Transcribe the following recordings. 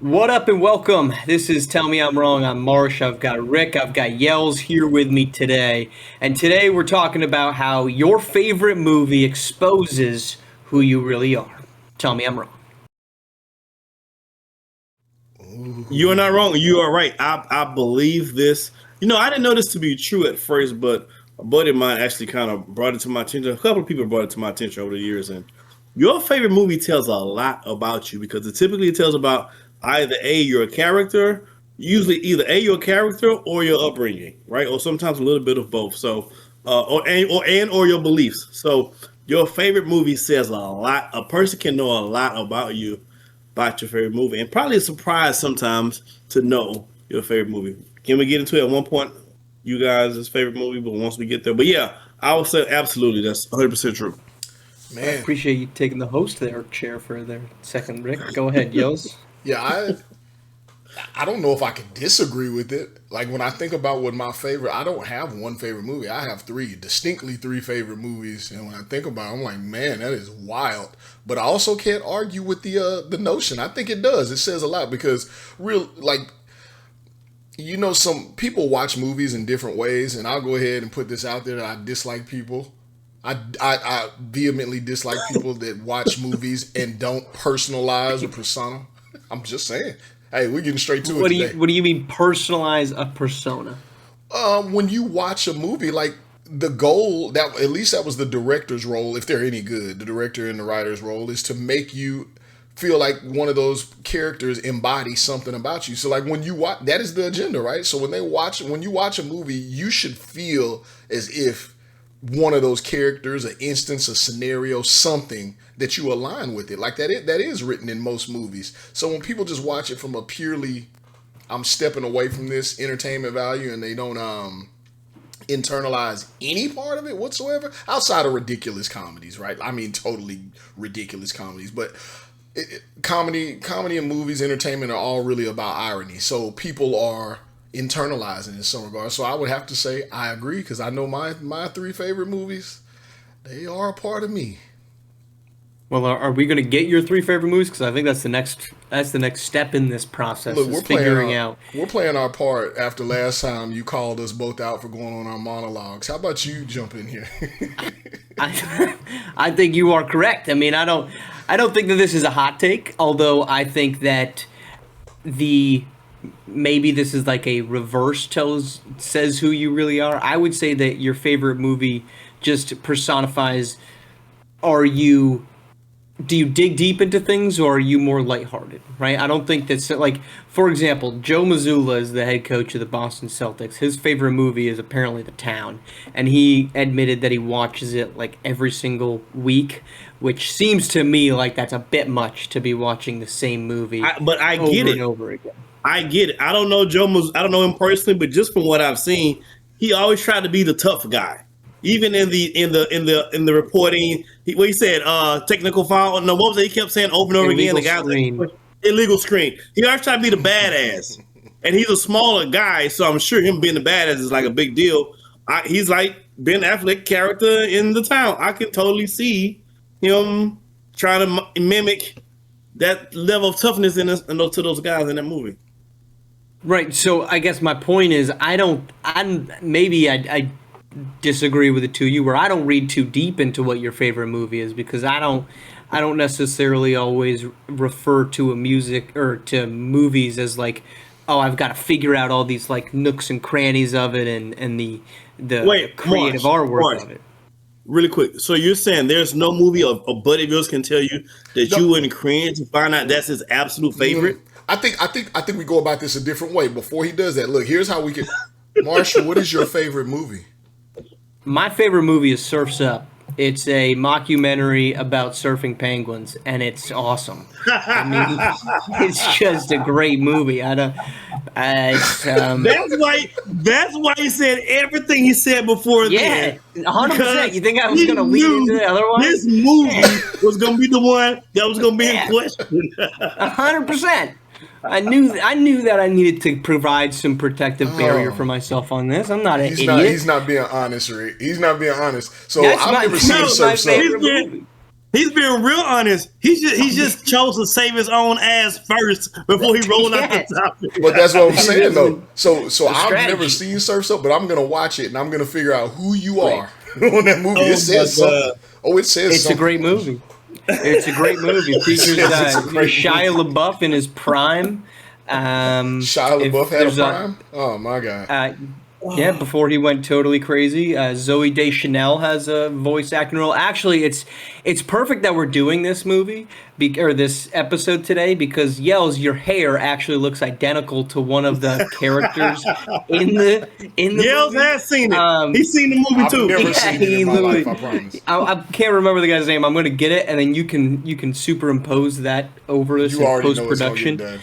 What up and welcome. This is Tell Me I'm Wrong. I'm Marsh. I've got Rick. I've got Yells here with me today. And today we're talking about how your favorite movie exposes who you really are. Tell me I'm wrong. You are not wrong. You are right. I believe this. I didn't know this to be true at first, but a buddy of mine actually kind of brought it to my attention. A couple of people brought it to my attention over the years. And your favorite movie tells a lot about you because it typically tells about either A, you're a character, usually either A, you're a character or your upbringing, right? Or sometimes a little bit of both. So, or your beliefs. So, your favorite movie says a lot. A person can know a lot about your favorite movie, and probably a surprise sometimes to know your favorite movie. Can we get into it at one point? You guys' favorite movie, but once we get there, but yeah, I would say absolutely that's 100% true. I Man, appreciate you taking the host there chair for their second, Rick. Go ahead, Yells. yeah, I don't know if I can disagree with it. Like when I think about what my favorite, I don't have one favorite movie. I have distinctly three favorite movies. And when I think about it, I'm like, man, that is wild. But I also can't argue with the notion. I think it does. It says a lot because some people watch movies in different ways, and I'll go ahead and put this out there that I dislike people. I vehemently dislike people that watch movies and don't personalize a persona. I'm just saying. Hey, we're getting straight to it today. What do you mean personalize a persona? When you watch a movie, like the goal that at least that was the director's role, if they're any good, the director and the writer's role is to make you feel like one of those characters embodies something about you. So like when you watch, that is the agenda, right? So when you watch a movie, you should feel as if one of those characters, an instance, a scenario, something that you align with it. Like that is written in most movies. So when people just watch it from a purely, I'm stepping away from this entertainment value, and they don't internalize any part of it whatsoever, outside of ridiculous comedies, right? I mean, totally ridiculous comedies, but comedy and movies, entertainment are all really about irony. So people are internalizing in some regards. So I would have to say I agree because I know my three favorite movies, they are a part of me. Well, are we going to get your three favorite movies? Because I think that's the next step in this process. Look, is figuring out. We're playing our part after last time you called us both out for going on our monologues. How about you jump in here? I think you are correct. I mean, I don't think that this is a hot take. Although I think that maybe this is like a reverse says who you really are. I would say that your favorite movie just personifies. Do you dig deep into things, or are you more lighthearted, right? I don't think that's like, for example, Joe Mazzulla is the head coach of the Boston Celtics. His favorite movie is apparently The Town, and he admitted that he watches it like every single week, which seems to me like that's a bit much to be watching the same movie But I over get it. and over again. I get it. I don't know I don't know him personally, but just from what I've seen, he always tried to be the tough guy. Even in the reporting, he said technical foul. No, what was it? He kept saying over and over again. The guy like illegal screen. He always tried to be the badass, and he's a smaller guy, so I'm sure him being the badass is like a big deal. He's like Ben Affleck character in The Town. I can totally see him trying to mimic that level of toughness to those guys in that movie. Right. So I guess my point is, I disagree with the two of you, where I don't read too deep into what your favorite movie is, because I don't necessarily always refer to a music or to movies as like, oh, I've got to figure out all these like nooks and crannies of it and the creative artwork of it. Really quick, so you're saying there's no movie a buddy of yours can tell you that you wouldn't cringe to find out that's his absolute favorite? I think we go about this a different way. Before he does that, look, here's how we can. Marshall, what is your favorite movie? My favorite movie is Surf's Up. It's a mockumentary about surfing penguins, and it's awesome. I mean, it's just a great movie. That's why he said everything he said before. Yeah, 100%. You think I was going to lead into the other one? This movie was going to be the one that was going to be in question. 100%. I knew that I needed to provide some protective barrier for myself on this. I'm not an idiot. He's not being honest, Rick. He's not being honest. So I've never seen Surf's Up. He's being real honest. He just chose to save his own ass first before he rolled out the top. But that's what I'm saying though. So I've strategy. never seen Surf's Up, but I'm gonna watch it and I'm gonna figure out who you are on that movie. It says something. Oh, it says It's something. a great movie. It's a great movie. Features It's a great Shia LaBeouf in his prime. Shia if LaBeouf had a there's prime. Oh my god. Yeah, before he went totally crazy. Zoe Deschanel has a voice acting role. Actually, it's perfect that we're doing this movie or this episode today because Yells, your hair actually looks identical to one of the characters in the Yells movie. has seen it. He's seen the movie I've too. never seen it in my life. I promise. I can't remember the guy's name. I'm gonna get it, and then you can superimpose that over this You in already post know it's gonna get production. done.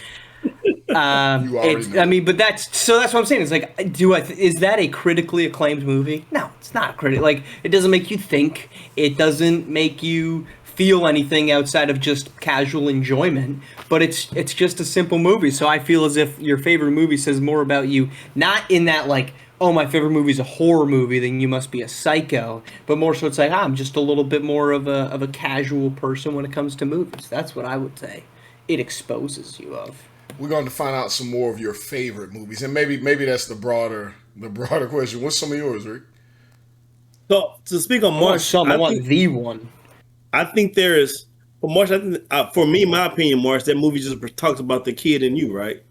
You already know. I mean, but that's what I'm saying. It's like, is that a critically acclaimed movie? No, it's not like it doesn't make you think. It doesn't make you feel anything outside of just casual enjoyment. But it's just a simple movie. So I feel as if your favorite movie says more about you, not in that like, oh, my favorite movie is a horror movie, then you must be a psycho. But more so, it's like, I'm just a little bit more of a casual person when it comes to movies. That's what I would say. It exposes you of. We're going to find out some more of your favorite movies, and maybe that's the broader question. What's some of yours, Rick? So to speak on I want Marsh, some. I want the one. I think there is for Marsh. I think for me, my opinion, Marsh, that movie just talks about the kid in you, right?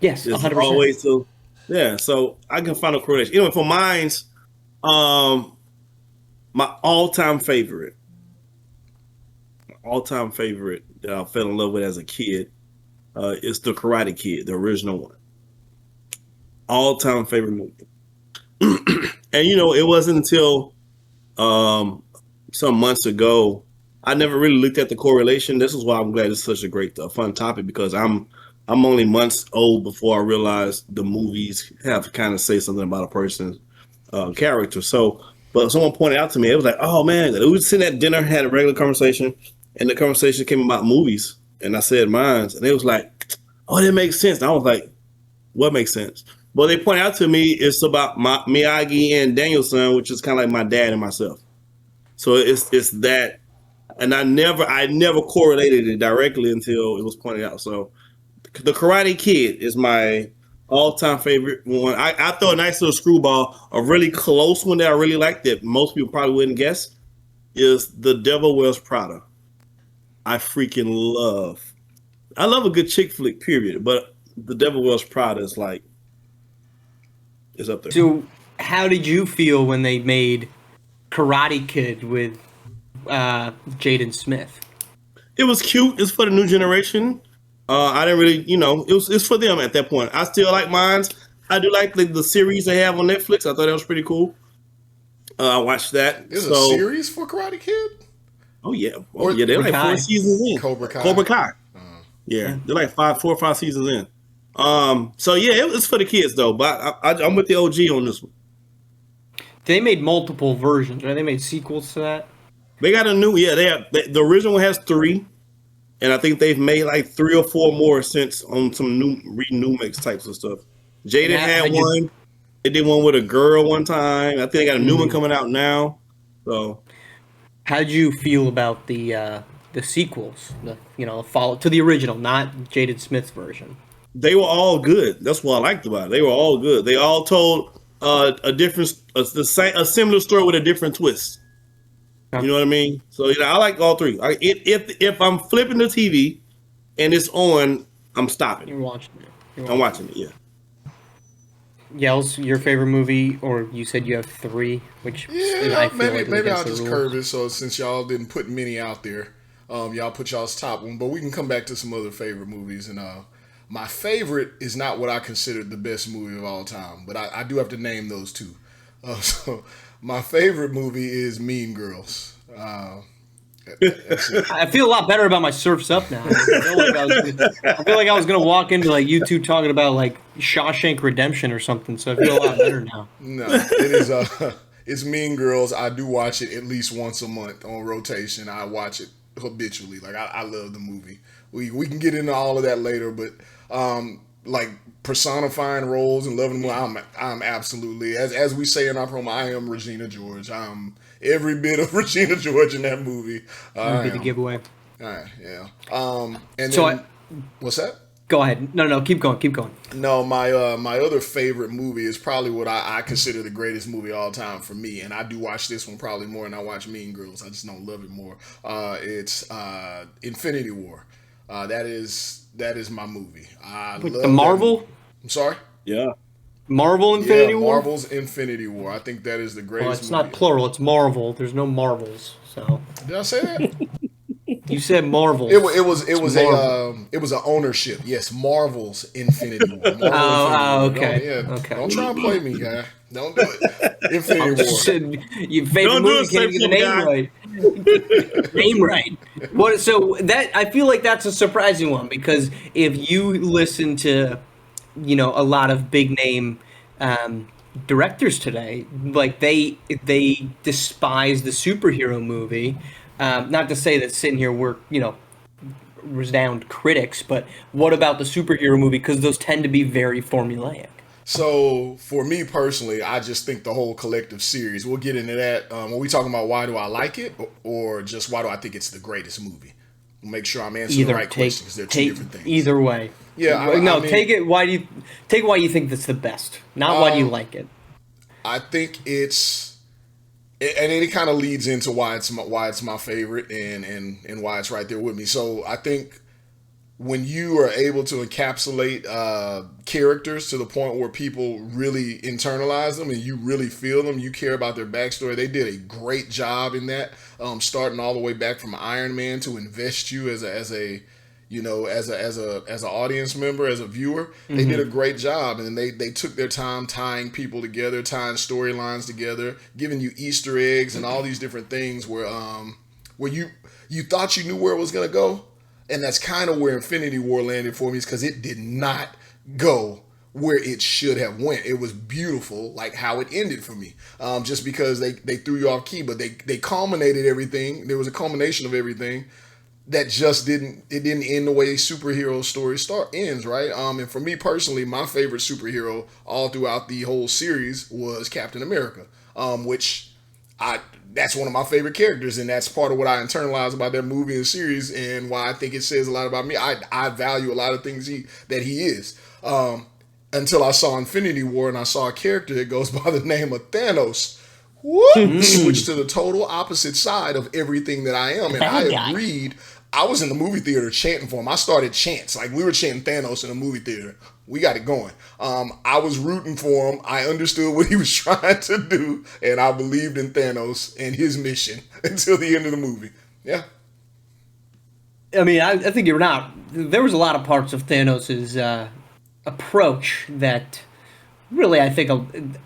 Yes, It's 100%. always so. Yeah, so I can find a correlation. Anyway, for mine's, my all-time favorite that I fell in love with as a kid. It's the Karate Kid, the original one. All-time favorite movie. And it wasn't until some months ago I never really looked at the correlation. This is why I'm glad it's such a great, fun topic because I'm only months old before I realized the movies have to kind of say something about a person's character. So, but someone pointed out to me, it was like, oh man, we were sitting at dinner, had a regular conversation, and the conversation came about movies. And I said mine, and it was like, oh, that makes sense. And I was like, what makes sense? Well, they point out to me it's about Miyagi and Danielson, which is kind of like my dad and myself. So it's that, and I never correlated it directly until it was pointed out. So the Karate Kid is my all-time favorite one. I throw a nice little screwball. A really close one that I really like that most people probably wouldn't guess is The Devil Wears Prada. I freaking love. I love a good chick flick, period. But The Devil Wears Prada is like, is up there. So, how did you feel when they made Karate Kid with Jaden Smith? It was cute. It's for the new generation. I didn't really, it's for them at that point. I still like mines. I do like the series they have on Netflix. I thought that was pretty cool. I watched that. There's a series for Karate Kid? Oh yeah, they're like 4 seasons in. Cobra Kai. Yeah, they're like 4 or 5 seasons in. So yeah, it's for the kids though. But I'm with the OG on this one. They made multiple versions, right? They made sequels to that. They got a new, the original one has 3, and I think they've made like 3 or 4 more since on some new mix types of stuff. Jaden had one. They did one with a girl one time. I think they got a new one coming out now. So. How did you feel about the sequels? The follow to the original, not Jaden Smith's version. They were all good. That's what I liked about it. They were all good. They all told a similar story with a different twist. You know what I mean? So I like all 3. If I'm flipping the TV and it's on, I'm stopping. You're watching it. I'm watching it. Yeah. Yells, your favorite movie, or you said you have 3, which I feel maybe I'll just curve it. So since y'all didn't put many out there, y'all put y'all's top one, but we can come back to some other favorite movies. And my favorite is not what I consider the best movie of all time, but I do have to name those 2. So my favorite movie is Mean Girls. I feel a lot better about my Surf's Up now. I feel like I was gonna walk into like you two talking about like Shawshank Redemption or something. So I feel a lot better now. No, it is. It's Mean Girls. I do watch it at least once a month on rotation. I watch it habitually. Like I love the movie. We can get into all of that later, but like personifying roles and loving them, I'm absolutely, as we say in our promo, I am Regina George. every bit of Regina George in that movie. Would be the giveaway. All right, yeah. And So then, what's that? Go ahead. No, keep going. Keep going. No, my other favorite movie is probably what I consider the greatest movie of all time for me, and I do watch this one probably more than I watch Mean Girls. I just don't love it more. It's Infinity War. That is my movie. I love The Marvel. I'm sorry. Yeah. Marvel Infinity War. Marvel's Infinity War. I think that is the greatest. Well, it's movie. not plural. It's Marvel. There's no Marvels. So Did I say that? you said Marvel. It was an ownership. Yes, Marvel's Infinity War. Okay. Okay. Don't try and play me, guy. Don't do it. Infinity War. Your favorite movie can't even get the name right. Name right. What? So that I feel like that's a surprising one because if you listen to, a lot of big name directors today, like they despise the superhero movie. Not to say that sitting here we're renowned critics, but what about the superhero movie? Because those tend to be very formulaic. So for me personally, I just think the whole collective series. We'll get into that when we talking about why do I like it, or just why do I think it's the greatest movie. Make sure I'm answering the right question because they're two different things. Either way. Yeah. Take it. Why you think that's the best, not why do you like it. I think it's. And it kind of leads into why it's my favorite and why it's right there with me. So I think when you are able to encapsulate characters to the point where people really internalize them and you really feel them, you care about their backstory. They did a great job in that, starting all the way back from Iron Man to invest you as an audience member, as a viewer. They did a great job, and they took their time tying people together, tying storylines together, giving you Easter eggs and all these different things where you thought you knew where it was gonna go, and that's kind of where Infinity War landed for me, is because it did not go where it should have went. It was beautiful, like how it ended for me, just because they threw you off key, but they culminated everything. There was a culmination of everything. That just didn't end the way superhero story ends, right? And for me personally, my favorite superhero all throughout the whole series was Captain America, that's one of my favorite characters, and that's part of what I internalize about that movie and series, and why I think it says a lot about me. I value a lot of things that he is. Until I saw Infinity War and I saw a character that goes by the name of Thanos. Whoop! Switch to the total opposite side of everything that I am, and I agreed. I was in the movie theater chanting for him. I started chants. Like, we were chanting Thanos in the movie theater. We got it going. I was rooting for him. I understood what he was trying to do, and I believed in Thanos and his mission until the end of the movie. Yeah. I mean, I think you're not. There was a lot of parts of Thanos' approach that really, I think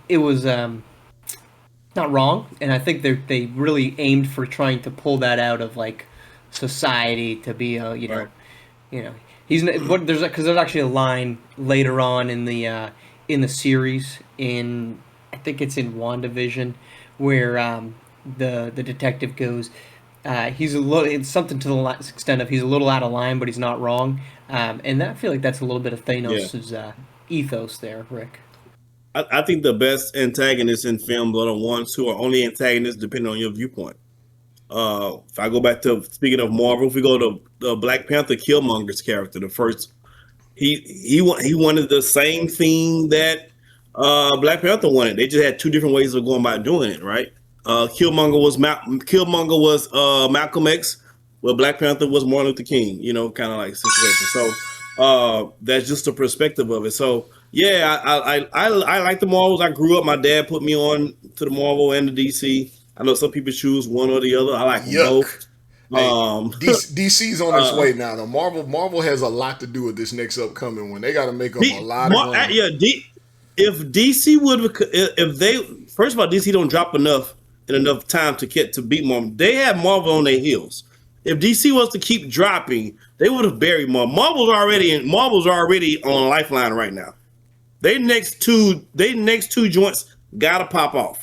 it was not wrong, and I think they really aimed for trying to pull that out of like society to be he's there's actually a line later on in the series I think it's in WandaVision where the detective goes it's something to the extent of he's a little out of line but he's not wrong, and I feel like that's a little bit of Thanos' ethos there, Rick. I think the best antagonists in film are the ones who are only antagonists depending on your viewpoint. If I go back to, speaking of Marvel, if we go to the Black Panther, Killmonger's character, the first, he wanted the same thing that Black Panther wanted. They just had two different ways of going about doing it, right? Killmonger was Malcolm X, well, Black Panther was Martin Luther King, kind of like situation. So that's just the perspective of it. So yeah, I like the Marvels. I grew up. My dad put me on to the Marvel and the DC. I know some people choose one or the other. I like both. DC's on its way now. Though Marvel has a lot to do with this next upcoming one. They got to make up a lot of money. If DC if they, first of all, DC don't drop enough time to beat Marvel. They have Marvel on their heels. If DC was to keep dropping, they would have buried Marvel. Marvel's already on Lifeline right now. They next two joints gotta pop off.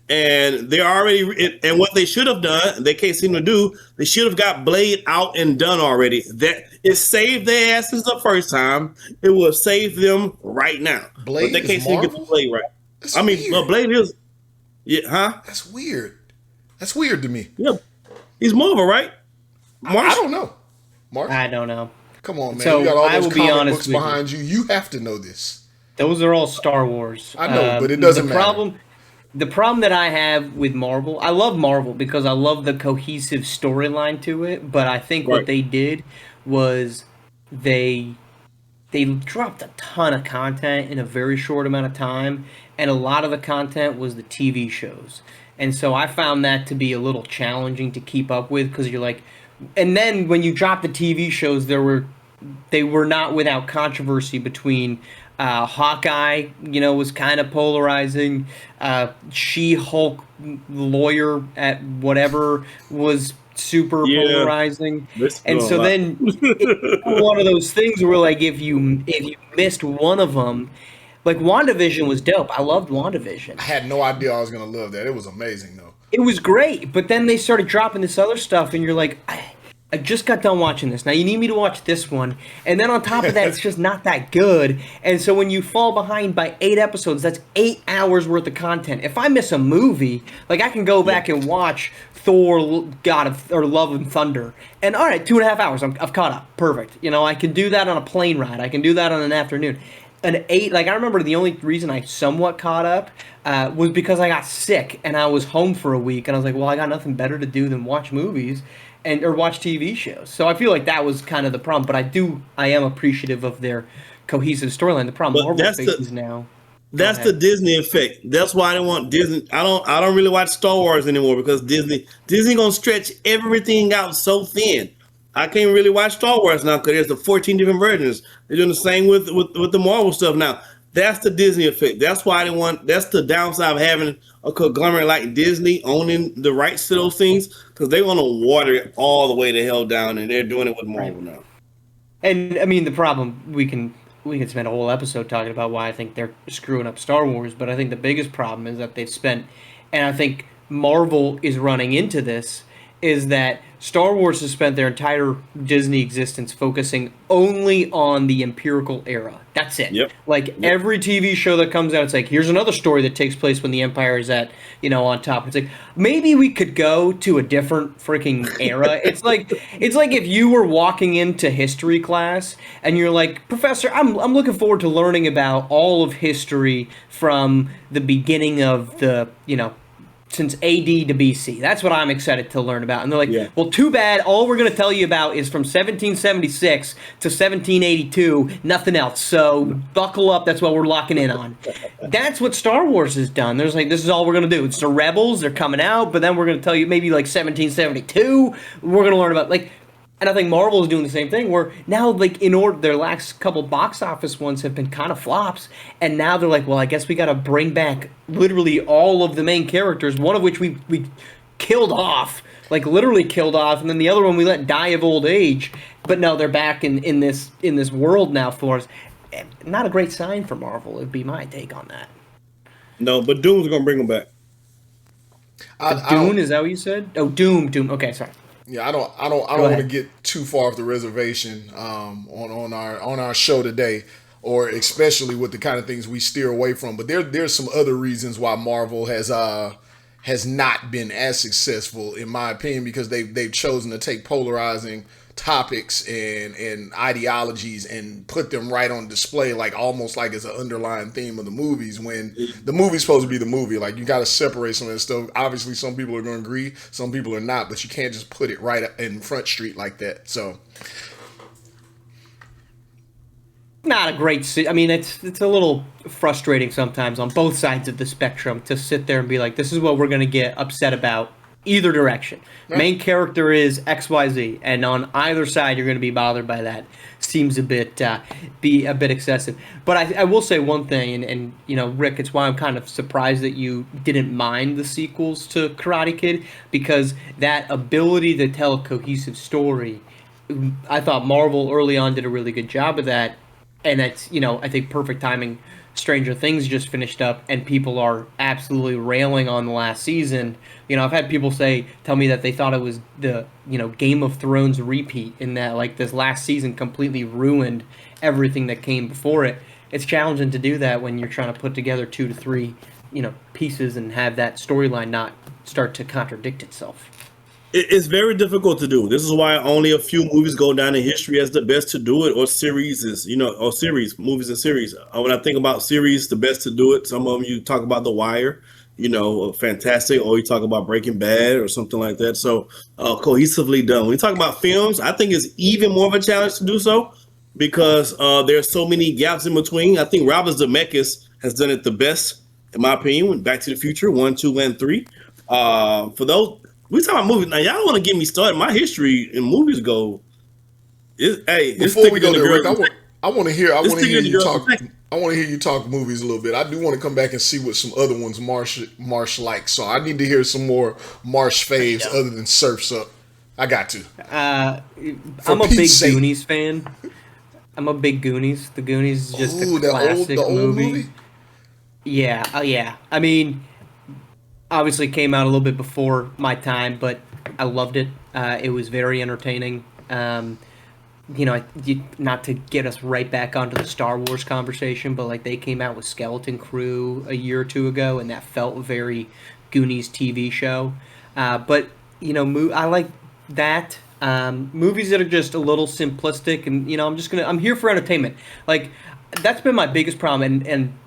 And they're already, and what they should have done, they can't seem to do, they should have got Blade out and done already. That it saved their asses the first time. It will save them right now. Blade, but they can't seem to get the Blade right. That's weird. Blade is, That's weird. That's weird to me. Yeah, he's Marvel, right? I don't know. Mark, I don't know. come on, man. So, You got all I those will be comic honest books with you. behind you. You have to know this. Those are all Star Wars. I know, but it doesn't the matter. problem that I have with Marvel, I love Marvel because I love the cohesive storyline to it, but I think what Right. they did was they they dropped a ton of content in a very short amount of time, and a lot of the content was the TV shows. And so I found that to be a little challenging to keep up with because you're like, and then when you drop the TV shows, they were not without controversy between Hawkeye, was kind of polarizing. She-Hulk lawyer at whatever was super Yeah, polarizing, this is and a so lot. then one of those things where like if you missed one of them, like WandaVision was dope. I loved WandaVision. I had no idea I was gonna love that. It was amazing though. It was great, but then they started dropping this other stuff, and you're like, I just got done watching this. Now you need me to watch this one, and then on top of that, it's just not that good. And so when you fall behind by 8 episodes, that's 8 hours worth of content. If I miss a movie, like I can go back and watch Thor, God of or Love and Thunder, and all right, 2.5 hours, I've caught up, perfect. I can do that on a plane ride. I can do that on an afternoon. Like I remember the only reason I somewhat caught up was because I got sick and I was home for a week, and I was like, well, I got nothing better to do than watch movies or watch TV shows. So I feel like that was kind of the problem. But I am appreciative of their cohesive storyline. The problem But Marvel faces now. that's the Disney effect. That's why I don't want Disney. I don't really watch Star Wars anymore because Disney gonna stretch everything out so thin. I can't really watch Star Wars now because there's the 14 different versions. They're doing the same with the Marvel stuff now. That's the Disney effect. That's why I didn't want. That's the downside of having a conglomerate like Disney owning the rights to those things because they want to water it all the way the hell down, and they're doing it with Marvel now. And I mean, the problem we can spend a whole episode talking about why I think they're screwing up Star Wars, but I think the biggest problem is that they've spent, and I think Marvel is running into this, is that Star Wars has spent their entire Disney existence focusing only on the empirical era. That's it. Yep. Like every TV show that comes out, it's like, here's another story that takes place when the Empire is at, on top. It's like, maybe we could go to a different freaking era. It's like if you were walking into history class and you're like, Professor, I'm looking forward to learning about all of history from the beginning of the, since AD to BC. That's what I'm excited to learn about. And they're like, well, too bad. All we're going to tell you about is from 1776 to 1782, nothing else. So buckle up. That's what we're locking in on. That's what Star Wars has done. There's like, this is all we're going to do. It's the Rebels. They're coming out, but then we're going to tell you maybe like 1772. We're going to learn about and I think Marvel is doing the same thing where now, like, in order, their last couple box office ones have been kind of flops, and now they're like, well, I guess we got to bring back literally all of the main characters, one of which we killed off, like literally killed off, and then the other one we let die of old age. But no, they're back in this world now for us. Not a great sign for Marvel. It'd be my take on that. No, but Doom's gonna bring them back. Dune, is that what you said? Oh, Doom. Okay, sorry. Yeah, I don't want to get too far off the reservation on our show today, or especially with the kind of things we steer away from. But there's some other reasons why Marvel has not been as successful, in my opinion, because they've chosen to take polarizing topics and ideologies and put them right on display, like almost like it's an underlying theme of the movies, when the movie's supposed to be the movie. Like, you got to separate some of this stuff. Obviously some people are going to agree, some people are not, but you can't just put it right in Front Street like that. So not a great I mean, it's a little frustrating sometimes on both sides of the spectrum to sit there and be like, this is what we're going to get upset about either direction. Right. Main character is XYZ, and on either side you're going to be bothered by that. Seems a bit excessive. But I will say one thing, and Rick, it's why I'm kind of surprised that you didn't mind the sequels to Karate Kid, because that ability to tell a cohesive story, I thought Marvel early on did a really good job of that, and that's, I think perfect timing. Stranger Things just finished up, and people are absolutely railing on the last season. I've had people tell me that they thought it was the, Game of Thrones repeat, in that, like, this last season completely ruined everything that came before it. It's challenging to do that when you're trying to put together 2 to 3 pieces and have that storyline not start to contradict itself. It's very difficult to do. This is why only a few movies go down in history as the best to do it, or series is, or series, movies and series. When I think about series, the best to do it, some of them you talk about The Wire, fantastic, or you talk about Breaking Bad or something like that. So cohesively done. When you talk about films, I think it's even more of a challenge to do so because there's so many gaps in between. I think Robert Zemeckis has done it the best, in my opinion. Back to the Future 1, 2, and 3. For those. We talking about movies now. Y'all don't want to get me started. My history in movies go. Before we go there, Rick, I want to hear. I want to hear you talk. Second. I want to hear you talk movies a little bit. I do want to come back and see what some other ones Marsh likes. So I need to hear some more Marsh faves other than Surf's Up. I got to. I'm a big Goonies fan. I'm a big Goonies. The Goonies is just a classic movie. Yeah, yeah. I mean, obviously it came out a little bit before my time, but I loved it. It was very entertaining. Not to get us right back onto the Star Wars conversation, but like they came out with Skeleton Crew a year or two ago, and that felt very Goonies TV show. But I like that. Movies that are just a little simplistic, and I'm here for entertainment. Like that's been my biggest problem, and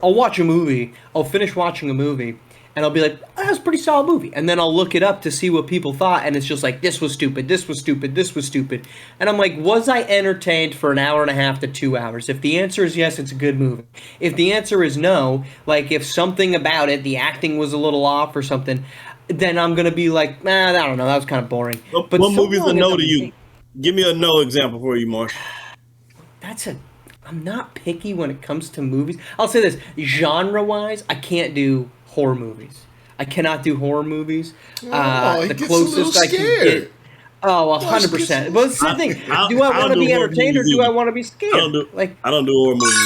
I'll watch a movie, I'll finish watching a movie, and I'll be like, that was a pretty solid movie. And then I'll look it up to see what people thought, and it's just like, this was stupid, this was stupid, this was stupid. And I'm like, was I entertained for an hour and a half to 2 hours? If the answer is yes, it's a good movie. If the answer is no, like if something about it, the acting was a little off or something, then I'm going to be like, I don't know, that was kind of boring. But what movie's a no to you? Give me a no example for you, Marsh. I'm not picky when it comes to movies. I'll say this, genre-wise, I can't do horror movies. I cannot do horror movies. The closest I can get. Oh, 100%. But it's the thing. Do I want to be entertained or do I want to be scared? I don't do horror movies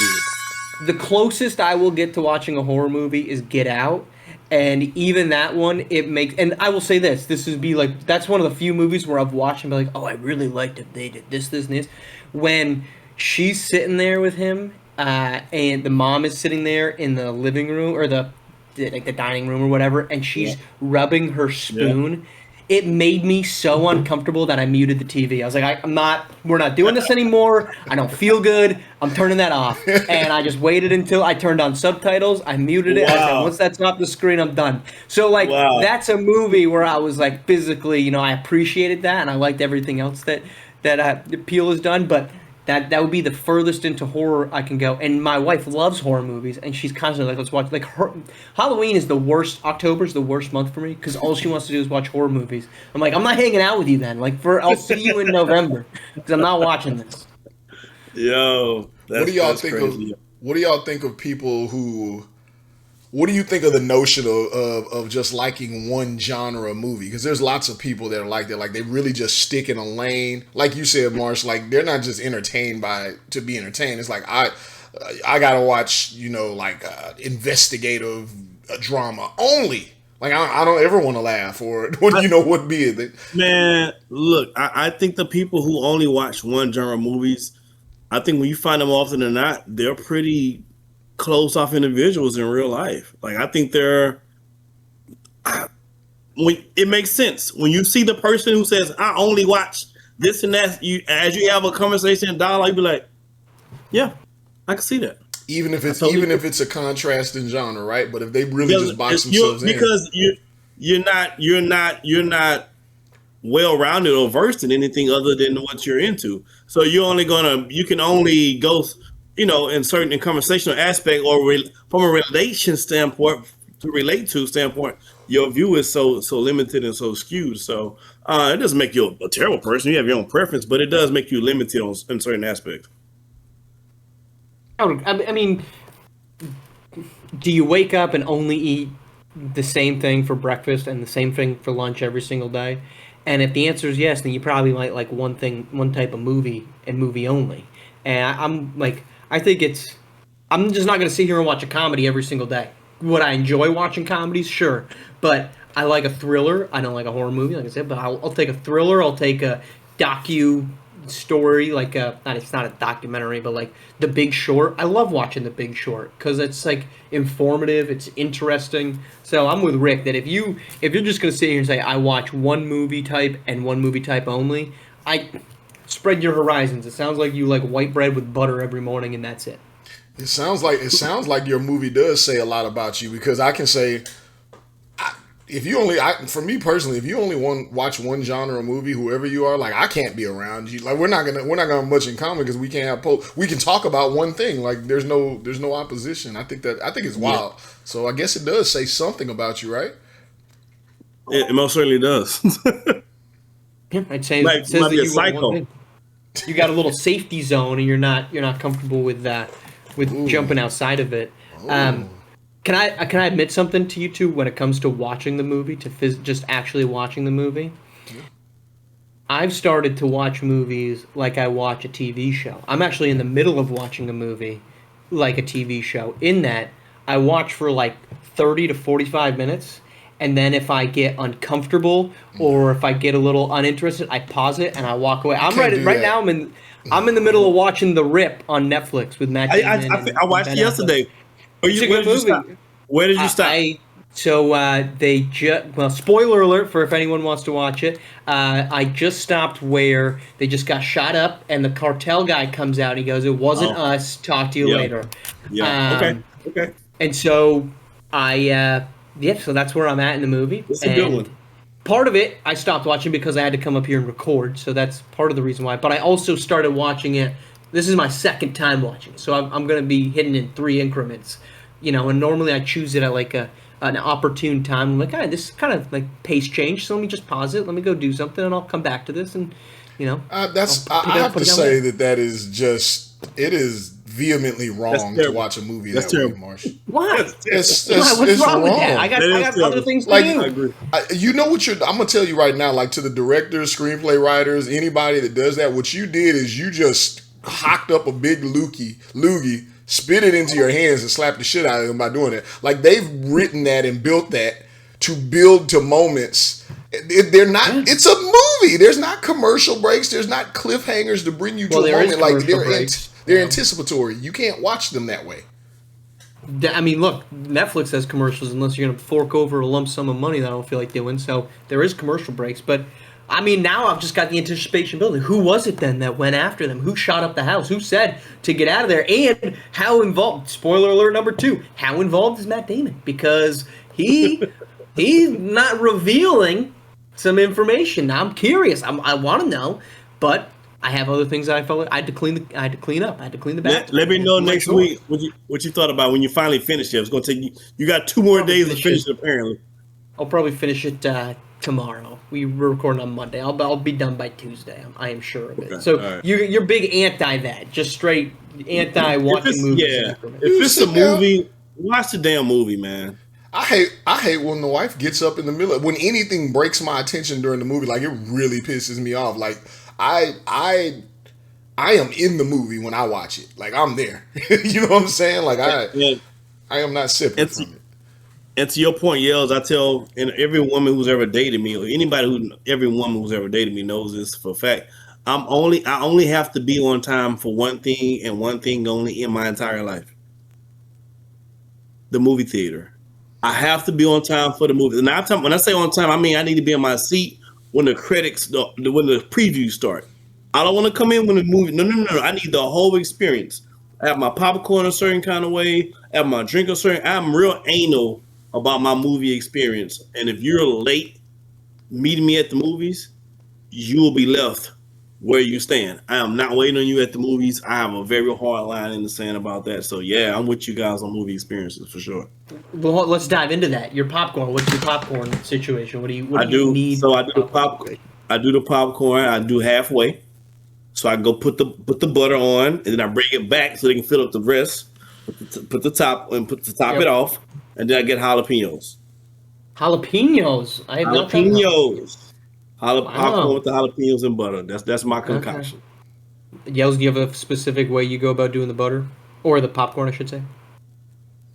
either. The closest I will get to watching a horror movie is Get Out. And even that one, it makes... And I will say this. This would be like... That's one of the few movies where I've watched and be like, oh, I really liked it. They did this, and this. When she's sitting there with him and the mom is sitting there in the living room or the dining room or whatever, and she's rubbing her spoon. Yeah. It made me so uncomfortable that I muted the TV. I was like, we're not doing this anymore. I don't feel good. I'm turning that off. And I just waited until I turned on subtitles. I muted it. Wow. I said, once that's off the screen, I'm done. So that's a movie where I was like physically, I appreciated that and I liked everything else that Peele has done, but that would be the furthest into horror I can go. And my wife loves horror movies, and she's constantly like, let's watch. Like, Halloween is the worst. October's the worst month for me because all she wants to do is watch horror movies. I'm like, I'm not hanging out with you then. Like, I'll see you in November because I'm not watching this. Yo, what do y'all think crazy. What do y'all think of people who? What do you think of the notion of just liking one genre of movie? Because there's lots of people that are like that. Like they really just stick in a lane. Like you said, Marsh, like they're not just entertained to be entertained. It's like I gotta watch, investigative drama only. Like I don't ever want to laugh or what be it. Man, look, I think the people who only watch one genre of movies, I think when you find them often than not, they're pretty close off individuals in real life. Like I think it makes sense when you see the person who says I only watch this and that. As you have a conversation and dialogue, you be like, yeah, I can see that. Even if it's a contrasting genre, right? But if they really just box themselves in, because you're not well rounded or versed in anything other than what you're into. So you can only go. In certain conversational aspect or from a relation standpoint to relate to standpoint, your view is so limited and so skewed. So it doesn't make you a terrible person. You have your own preference, but it does make you limited in certain aspects. I mean, do you wake up and only eat the same thing for breakfast and the same thing for lunch every single day? And if the answer is yes, then you probably might like one type of movie and movie only. And I'm just not going to sit here and watch a comedy every single day. Would I enjoy watching comedies? Sure. But I like a thriller. I don't like a horror movie, like I said, but I'll take a thriller. I'll take a story, like it's not a documentary, but like The Big Short. I love watching The Big Short because it's like informative, it's interesting. So I'm with Rick that if you're just gonna sit here and say I watch one movie type and one movie type only, I spread your horizons. It sounds like you like white bread with butter every morning and that's it. It sounds like your movie does say a lot about you, because I can say, for me personally, if you only watch one genre of movie, whoever you are, like I can't be around you. Like we're not gonna have much in common because we can't have we can talk about one thing. Like there's no opposition. I think it's wild. Yeah. So I guess it does say something about you, right? It most certainly does. Yeah, I'd say it says that you psycho. You got a little safety zone, and you're not comfortable with that. With jumping outside of it. Can I admit something to you two when it comes to watching the movie, just actually watching the movie? Yeah. I've started to watch movies like I watch a TV show. I'm actually in the middle of watching a movie like a TV show, in that I watch for like 30 to 45 minutes, and then if I get uncomfortable or if I get a little uninterested, I pause it and I walk away. Right now I'm in the middle of watching The Rip on Netflix with Matt Damon. I watched it yesterday. Where did you stop? Where did you stop? Spoiler alert for if anyone wants to watch it. I just stopped where they just got shot up and the cartel guy comes out. And he goes, "It wasn't us. Talk to you later." Yeah. Okay. And so so that's where I'm at in the movie. It's a good one. Part of it, I stopped watching because I had to come up here and record, so that's part of the reason why. But I also started watching it. This is my second time watching it, so I'm going to be hitting in 3 increments, And normally I choose it at like an opportune time. I'm like, this is kind of like pace change, so let me just pause it. Let me go do something, and I'll come back to this. And I have to say that is just it is vehemently wrong to watch a movie that way, Marsh. Why? What's wrong with that? I got other things to do. I agree. You know what I'm gonna tell you right now, like to the directors, screenplay writers, anybody that does that, what you did is you just hocked up a big loogie, spit it into your hands and slapped the shit out of them by doing it. Like they've written that and built that to build to moments. They're not. It's a movie. There's not commercial breaks. There's not cliffhangers to bring you to a moment. Like they're anticipatory. You can't watch them that way. I mean, look, Netflix has commercials unless you're going to fork over a lump sum of money that I don't feel like doing. So there is commercial breaks. But, I mean, now I've just got the anticipation building. Who was it then that went after them? Who shot up the house? Who said to get out of there? And how involved, spoiler alert number 2, how involved is Matt Damon? Because he's not revealing some information. Now I'm curious. I want to know, but I have other things that I felt like I had to clean up. I had to clean the bathroom. Let me know next week what you thought about when you finally finished it. It's going to take you. You got 2 more days to finish it. Apparently, I'll probably finish it tomorrow. We're recording on Monday. I'll be done by Tuesday. I am sure of it. Okay, so right. You're big anti that, just straight anti watching movies. Yeah, if it's a movie, watch the damn movie, man. I hate when the wife gets up in the middle when anything breaks my attention during the movie. Like it really pisses me off. Like I am in the movie when I watch it. Like I'm there. You know what I'm saying? Like I am not separate from it. And to your point, Yells, I tell, and every woman who's ever dated me, or every woman who's ever dated me knows this for a fact. I only have to be on time for one thing and one thing only in my entire life. The movie theater. I have to be on time for the movie. And when I say on time, I mean I need to be in my seat when the credits, when the previews start. I don't want to come in when the movie. No. I need the whole experience. I have my popcorn a certain kind of way. I have my drink a certain. I'm real anal about my movie experience. And if you're late meeting me at the movies, you will be left where you stand. I am not waiting on you at the movies. I have a very hard line in the sand about that. So yeah, I'm with you guys on movie experiences for sure. Well, let's dive into that. Your popcorn. What's your popcorn situation? What do you need? So I do the popcorn. I do the popcorn. I do halfway. So I go put the butter on, and then I bring it back so they can fill up the rest. Put the top it off, and then I get jalapenos. Jalapenos. I have jalapenos. Popcorn with the jalapenos and butter. That's my concoction. Okay. Yells, do you have a specific way you go about doing the butter? Or the popcorn, I should say?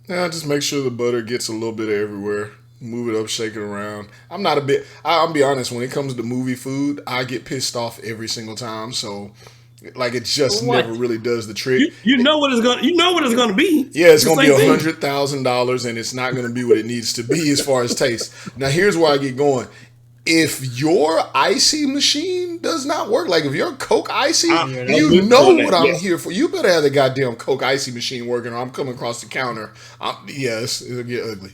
Yeah, just make sure the butter gets a little bit of everywhere. move it up, shake it around. I'm not a bit. I'll be honest. When it comes to movie food, I get pissed off every single time. So, like, it just What? never really does the trick. You know what it's gonna be. Yeah, it's gonna be the same thing. $100,000, and it's not gonna be what it needs to be as far as taste. Now, here's where I get going. If your icy machine does not work, like if your Coke icy, you know what I'm here for. You better have the goddamn Coke icy machine working, or I'm coming across the counter. Yes, it'll get ugly.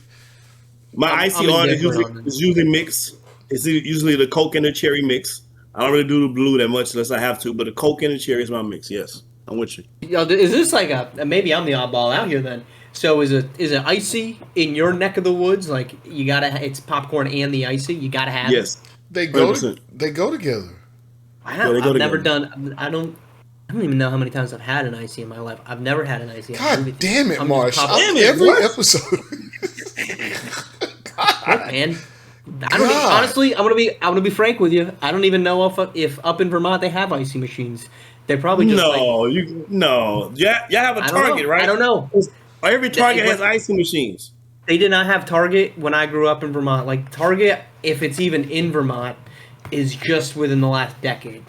My icy order is usually mixed. It's usually the Coke and the cherry mix. I don't really do the blue that much unless I have to, but the Coke and the cherry is my mix. Yes, I'm with you. Yo, is this like maybe I'm the oddball out here then? So is it icy in your neck of the woods? Like you gotta, it's popcorn and the icy. You gotta have. Yes, They go. 100%. They go together. I've never done. I don't even know how many times I've had an icy in my life. I've never had an icy. God damn it, Marsh! Damn it, Every what? episode. Look, man. I don't even, honestly. I'm gonna be frank with you. I don't even know if up in Vermont they have icy machines. They probably just Yeah, have a Target, right? I don't know. Every Target has icy machines. They did not have Target when I grew up in Vermont. Like Target, if it's even in Vermont, is just within the last decade.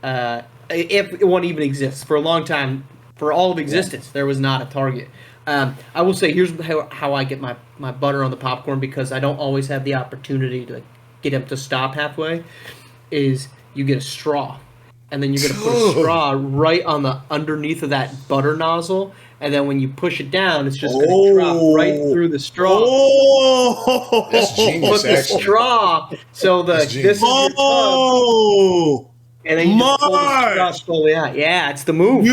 If one even exists. For a long time, for all of existence, there was not a Target. I will say, here's how I get my butter on the popcorn, because I don't always have the opportunity to get him to stop halfway, is you get a straw. And then you're going to put a straw right on the underneath of that butter nozzle. And then when you push it down, it's just going to drop right through the straw. Oh, That's genius, But the actually. straw, so this is your tub, and then you just pull the straw slowly out. Yeah, it's the move.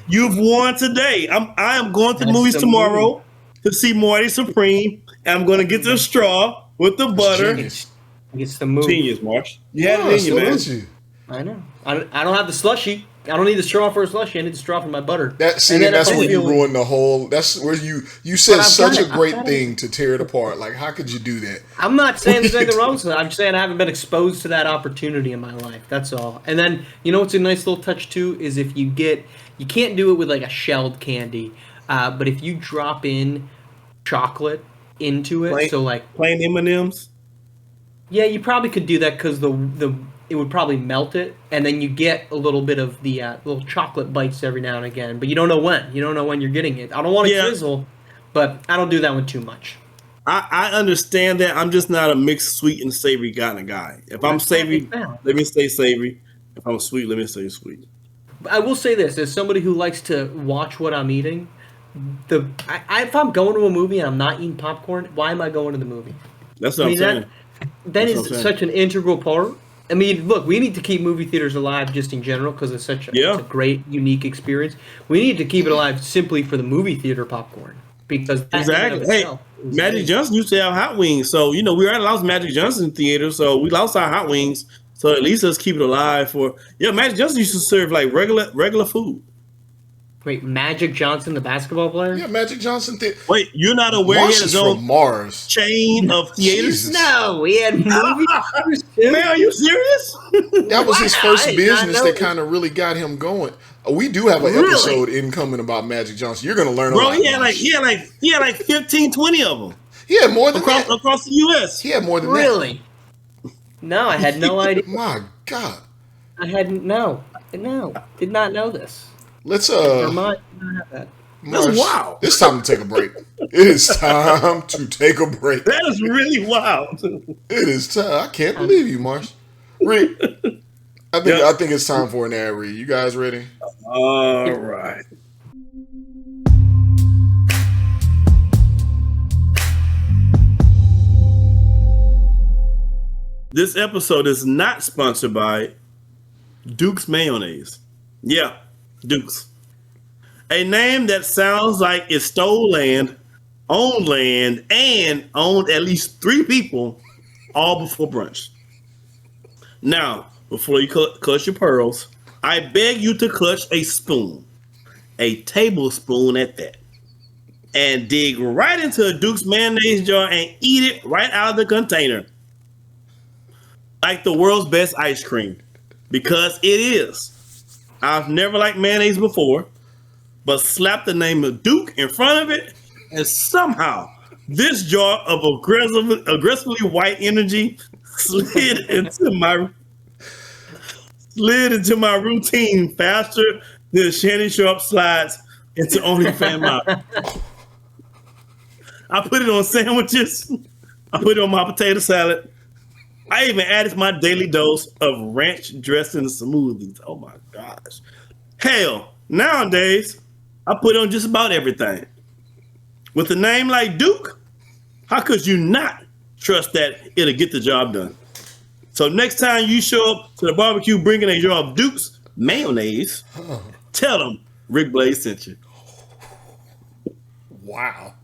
You've won today. I am going to the That's movies the tomorrow to see Marty Supreme, and I'm going to get the straw with the butter. Genius. It's the move. Genius, Marsh. You had it in you, man. I know. I don't have the slushy. I don't need the straw for a slushy. I need the straw for my butter. That's And then where if you I'm ruin the whole. That's where you said But I've such done a it. great I've done thing to tear it apart. Like, how could you do that? I'm not saying there's anything wrong with it. I'm just saying I haven't been exposed to that opportunity in my life. That's all. And then, you know what's a nice little touch too is if you can't do it with like a shelled candy, but if you drop in chocolate into it, so like plain M&Ms. yeah, you probably could do that because it would probably melt it, and then you get a little bit of the little chocolate bites every now and again, but you don't know when. You don't know when you're getting it. I don't want to drizzle, but I don't do that one too much. I understand that. I'm just not a mixed sweet and savory kind of guy. If I'm savory, let me stay savory. If I'm sweet, let me stay sweet. I will say this, as somebody who likes to watch what I'm eating, if I'm going to a movie and I'm not eating popcorn, why am I going to the movie? That's what I'm saying. That is such an integral part. I mean, look, we need to keep movie theaters alive just in general because it's it's a great, unique experience. We need to keep it alive simply for the movie theater popcorn because exactly. Hey, Magic Johnson used to have hot wings, so we already lost Magic Johnson theater, so we lost our hot wings. So at least let's keep it alive for Magic Johnson used to serve like regular food. Wait, Magic Johnson, the basketball player? Yeah, Magic Johnson. Wait, you're not aware Marsh he had his is own from Mars. chain of theaters? Jesus. No, he had movie theaters too. Man, are you serious? That was his first I did not business know that this. kind of really got him going. We do have an episode incoming about Magic Johnson. You're going to learn a lot. He had like 15, 20 of them. He had more than that. Across the U.S. He had more than Really? No, I had no idea. My God. I hadn't. No, did not know this. Let's Vermont did not have that. That's wild. It's time to take a break. It is time to take a break. That is really wild. It is time. I can't believe you, Marsh. Rick, I think it's time for an ad read. You guys ready? All right. This episode is not sponsored by Duke's Mayonnaise. Yeah, Duke's. A name that sounds like it stole land, and owned at least 3 people, all before brunch. Now, before you clutch your pearls, I beg you to clutch a spoon, a tablespoon at that, and dig right into a Duke's mayonnaise jar and eat it right out of the container. Like the world's best ice cream, because it is. I've never liked mayonnaise before, but slap the name of Duke in front of it, and somehow This jar of aggressively white energy slid into my routine faster than Shannon Sharp slides into OnlyFans mouth. I put it on sandwiches. I put it on my potato salad. I even added my daily dose of ranch dressing smoothies. Oh my gosh. Hell, nowadays, I put it on just about everything. With a name like Duke, how could you not trust that it'll get the job done? So next time you show up to the barbecue bringing a jar of Duke's mayonnaise, tell them Rick Blaze sent you. Wow.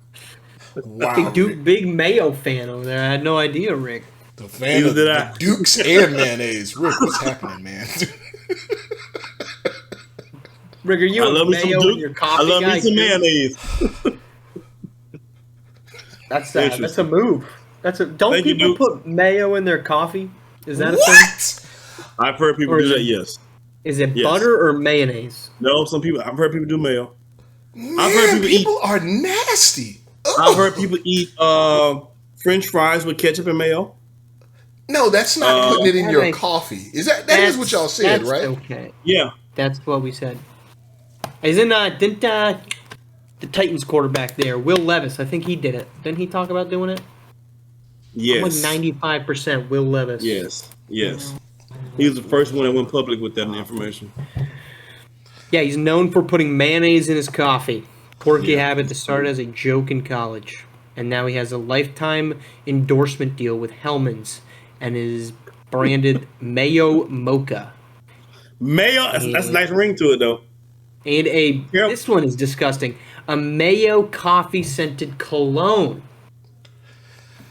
Big Mayo fan over there. I had no idea, Rick. The fan of the Dukes and mayonnaise. Rick, what's happening, man? Rick, are you a mayo in your coffee? I love me some mayonnaise. That's a move. Don't people put mayo in their coffee? Is that a thing? I've heard people do that. Yes. Is it butter or mayonnaise? No, I've heard people do mayo. Man, I've heard people are nasty. Ugh. I've heard people eat French fries with ketchup and mayo. No, that's not putting it in your coffee. That is what y'all said, right? Okay. Yeah. That's what we said. Didn't the Titans quarterback there, Will Levis, I think he did it. Didn't he talk about doing it? Yes. I'm like 95% Will Levis. Yes. He was the first one that went public with that information. Yeah, he's known for putting mayonnaise in his coffee. Quirky habit that started as a joke in college. And now he has a lifetime endorsement deal with Hellman's and is branded Mayo Mocha. Mayo, that's a nice ring to it, though. And this one is disgusting, a mayo coffee scented cologne.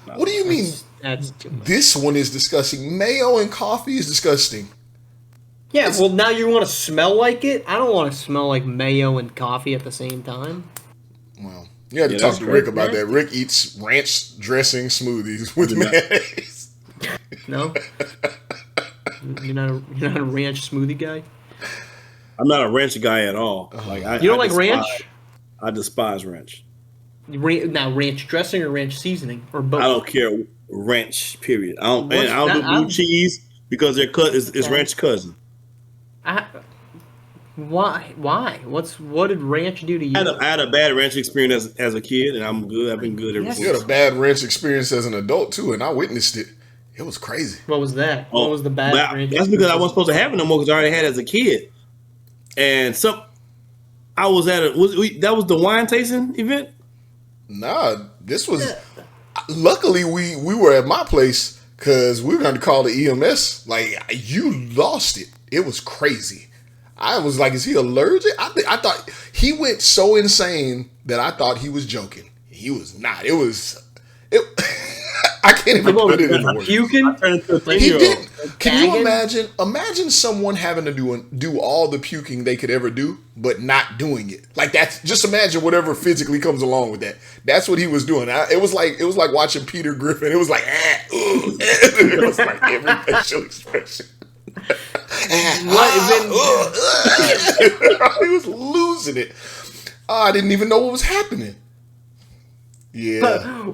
What do you mean? This one is disgusting. Mayo and coffee is disgusting. Yeah, well, now you want to smell like it? I don't want to smell like mayo and coffee at the same time. Well, you had to talk to Rick about that. Rick eats ranch dressing smoothies with mayonnaise. No? You're not a ranch smoothie guy? I'm not a ranch guy at all. You don't like ranch? I despise ranch. Now, ranch dressing or ranch seasoning or both? I don't care. Ranch, period. I don't do blue cheese because it's ranch cousin. Why? What did ranch do to you? I had a bad ranch experience as a kid, and I'm good. I've been good ever since. You had a bad ranch experience as an adult too, and I witnessed it. It was crazy. What was that? What was the bad ranch? That's because I wasn't supposed to have it no more because I already had it as a kid. And I was at that was the wine tasting event? Nah, this was. Luckily, we were at my place because we were going to call the EMS. Like, you lost it. It was crazy. I was like, is he allergic? I thought he went so insane that I thought he was joking. He was not. It. I can't even put it in words. Puking? He didn't. Can you imagine? Imagine someone having to do all the puking they could ever do, but not doing it. Like that's just imagine whatever physically comes along with that. That's what he was doing. It was like watching Peter Griffin. It was like it was like every facial expression. He was losing it. I didn't even know what was happening. Yeah.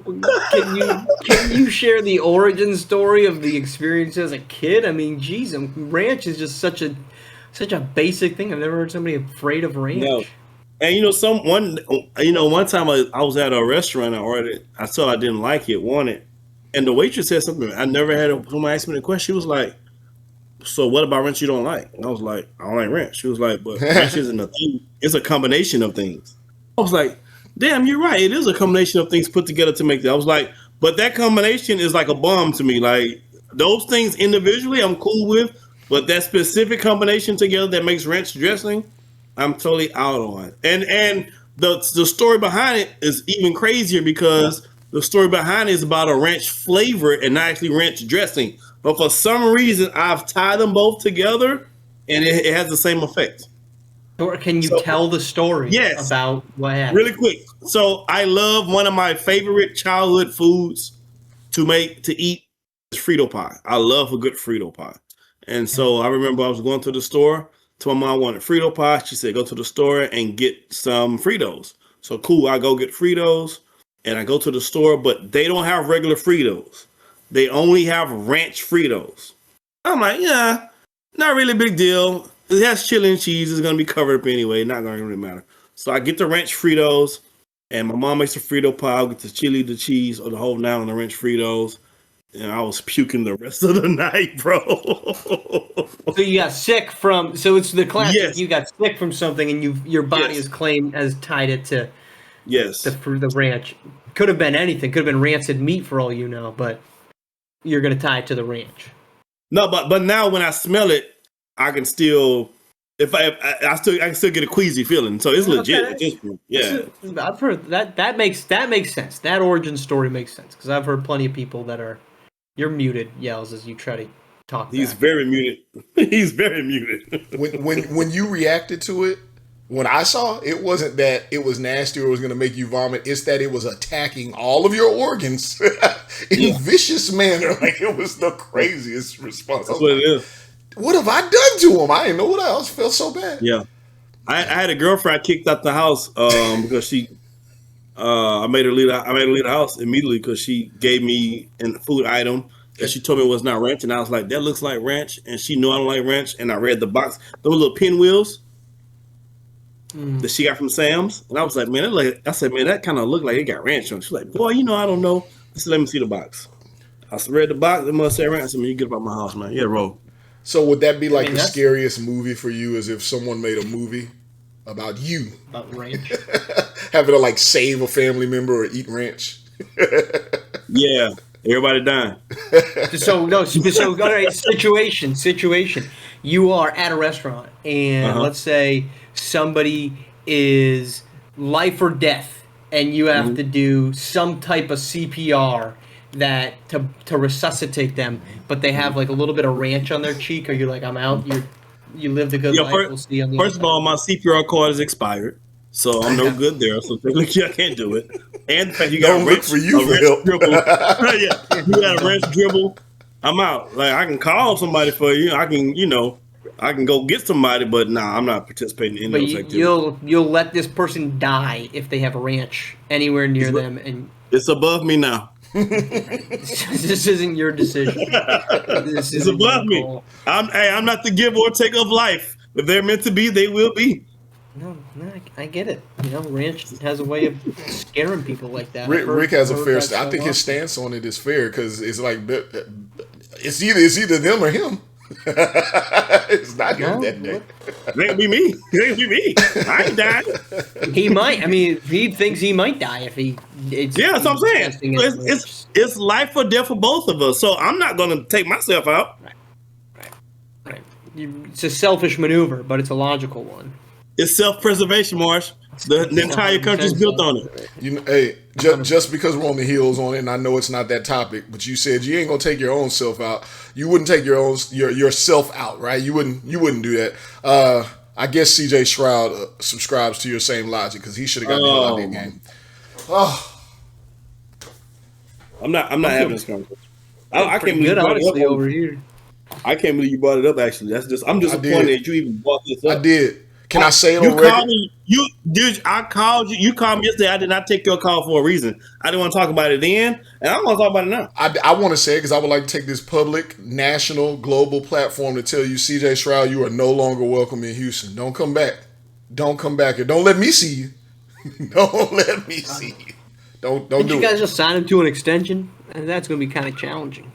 Can you share the origin story of the experience as a kid? I mean, geez, ranch is just such a basic thing. I've never heard somebody afraid of ranch. No. And one time I was at a restaurant. I ordered. I saw I didn't like it, wanted, and the waitress said something. I never had someone ask me the question. She was like, "So what about ranch you don't like?" And I was like, "I don't like ranch." She was like, "But ranch isn't a thing. It's a combination of things." I was like, damn, you're right. It is a combination of things put together to make that. I was like, but that combination is like a bomb to me. Like those things individually, I'm cool with, but that specific combination together that makes ranch dressing, I'm totally out on. And the story behind it is even crazier because the story behind it is about a ranch flavor and not actually ranch dressing. But for some reason, I've tied them both together, and it has the same effect. Or can you tell the story about what happened? Really quick. So I love one of my favorite childhood foods to eat is Frito pie. I love a good Frito pie. And so I remember I was going to the store, told my mom I wanted Frito pie. She said, go to the store and get some Fritos. So cool, I go get Fritos. and I go to the store, but they don't have regular Fritos. They only have ranch Fritos. I'm like, yeah, not really a big deal. It has chili and cheese. It's gonna be covered up anyway. Not gonna really matter. So I get the ranch Fritos, and my mom makes a Frito pie. I'll get the chili, the cheese, or the whole nine on the ranch Fritos. And I was puking the rest of the night, bro. So you got sick from. So it's the classic. Yes. You got sick from something, and your body has tied it to Yes. the ranch. Could have been anything. Could have been rancid meat for all you know, but you're gonna tie it to the ranch. No, but now when I smell it, I can still, I can still get a queasy feeling. So it's legit at this point. Yeah. I've heard that makes sense. That origin story makes sense because I've heard plenty of people that are. You're muted, Yells, as you try to talk. He's back. very muted. He's very muted. When you reacted to it, when I saw it wasn't that it was nasty or it was going to make you vomit. It's that it was attacking all of your organs in a vicious manner. Like it was the craziest response. That's what it is. What have I done to him? I didn't know what else. Felt so bad. Yeah, I had a girlfriend I kicked out the house because she. I made her leave the house immediately because she gave me a food item that she told me was not ranch, and I was like, "That looks like ranch," and she knew I don't like ranch, and I read the box, those little pinwheels that she got from Sam's, and I was like, "Man, that kind of looked like it got ranch on it." She's like, "Boy, I don't know." I said, "Let me see the box." I read the box. It must say ranch. I said, "Man, you get up out my house, man." Yeah, roll. So would that be like the scariest movie for you? As if someone made a movie about you About ranch. having to like save a family member or eat ranch? Yeah, everybody dying. So all right, situation. You are at a restaurant, and let's say somebody is life or death, and you have to do some type of CPR that to resuscitate them, but they have like a little bit of ranch on their cheek. Are you like, I'm out? You lived a good life. We'll see on the First of all, my CPR card is expired, so I'm no good there. So technically, I can't do it. And the fact you got Don't look for you for help. Dribble. Yeah, you got a wrench dribble. I'm out. Like I can call somebody for you. I can go get somebody, but nah, I'm not participating in those activities. You'll let this person die if they have a ranch anywhere near them, and it's above me now. this isn't your decision. It's above me. I'm not the give or take of life. If they're meant to be, they will be. No, I get it. Ranch has a way of scaring people like that. Rick has a fair. I think his stance on it is fair because it's like it's either them or him. It's not him that day. It ain't be me. It ain't be me. I ain't dying. He might. I mean, he thinks he might die if he. Yeah, that's what I'm saying. It's life or death for both of us. So I'm not going to take myself out. Right. It's a selfish maneuver, but it's a logical one. It's self-preservation, Marsh. The entire country's built on it. Hey, just because we're on the heels on it, and I know it's not that topic, but you said you ain't gonna take your own self out. You wouldn't take yourself out, right? You wouldn't do that. I guess CJ Stroud subscribes to your same logic because he should have got the hell out of that game. Oh, I'm not having this conversation. I can't believe good, honestly, over here. I can't believe you brought it up. Actually, I'm disappointed that you even brought this up. I did. Can I say it you on record? Called me, I called you. You called me yesterday. I did not take your call for a reason. I didn't want to talk about it then, and I don't want to talk about it now. I want to say it because I would like to take this public, national, global platform to tell you, CJ Stroud, you are no longer welcome in Houston. Don't come back. Don't come back here. Don't let me see you. Don't let me see you. Don't do it. Did you guys just sign him to an extension? And that's going to be kind of challenging.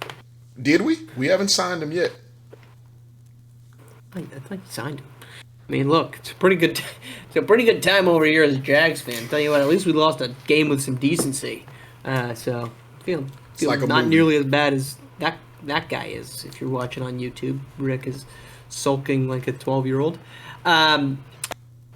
Did we? We haven't signed him yet. I think he signed him. I mean, look, it's a pretty good time over here as a Jags fan. Tell you what, at least we lost a game with some decency. So feel like not nearly as bad as that guy is. If you're watching on YouTube, Rick is sulking like a 12-year-old. The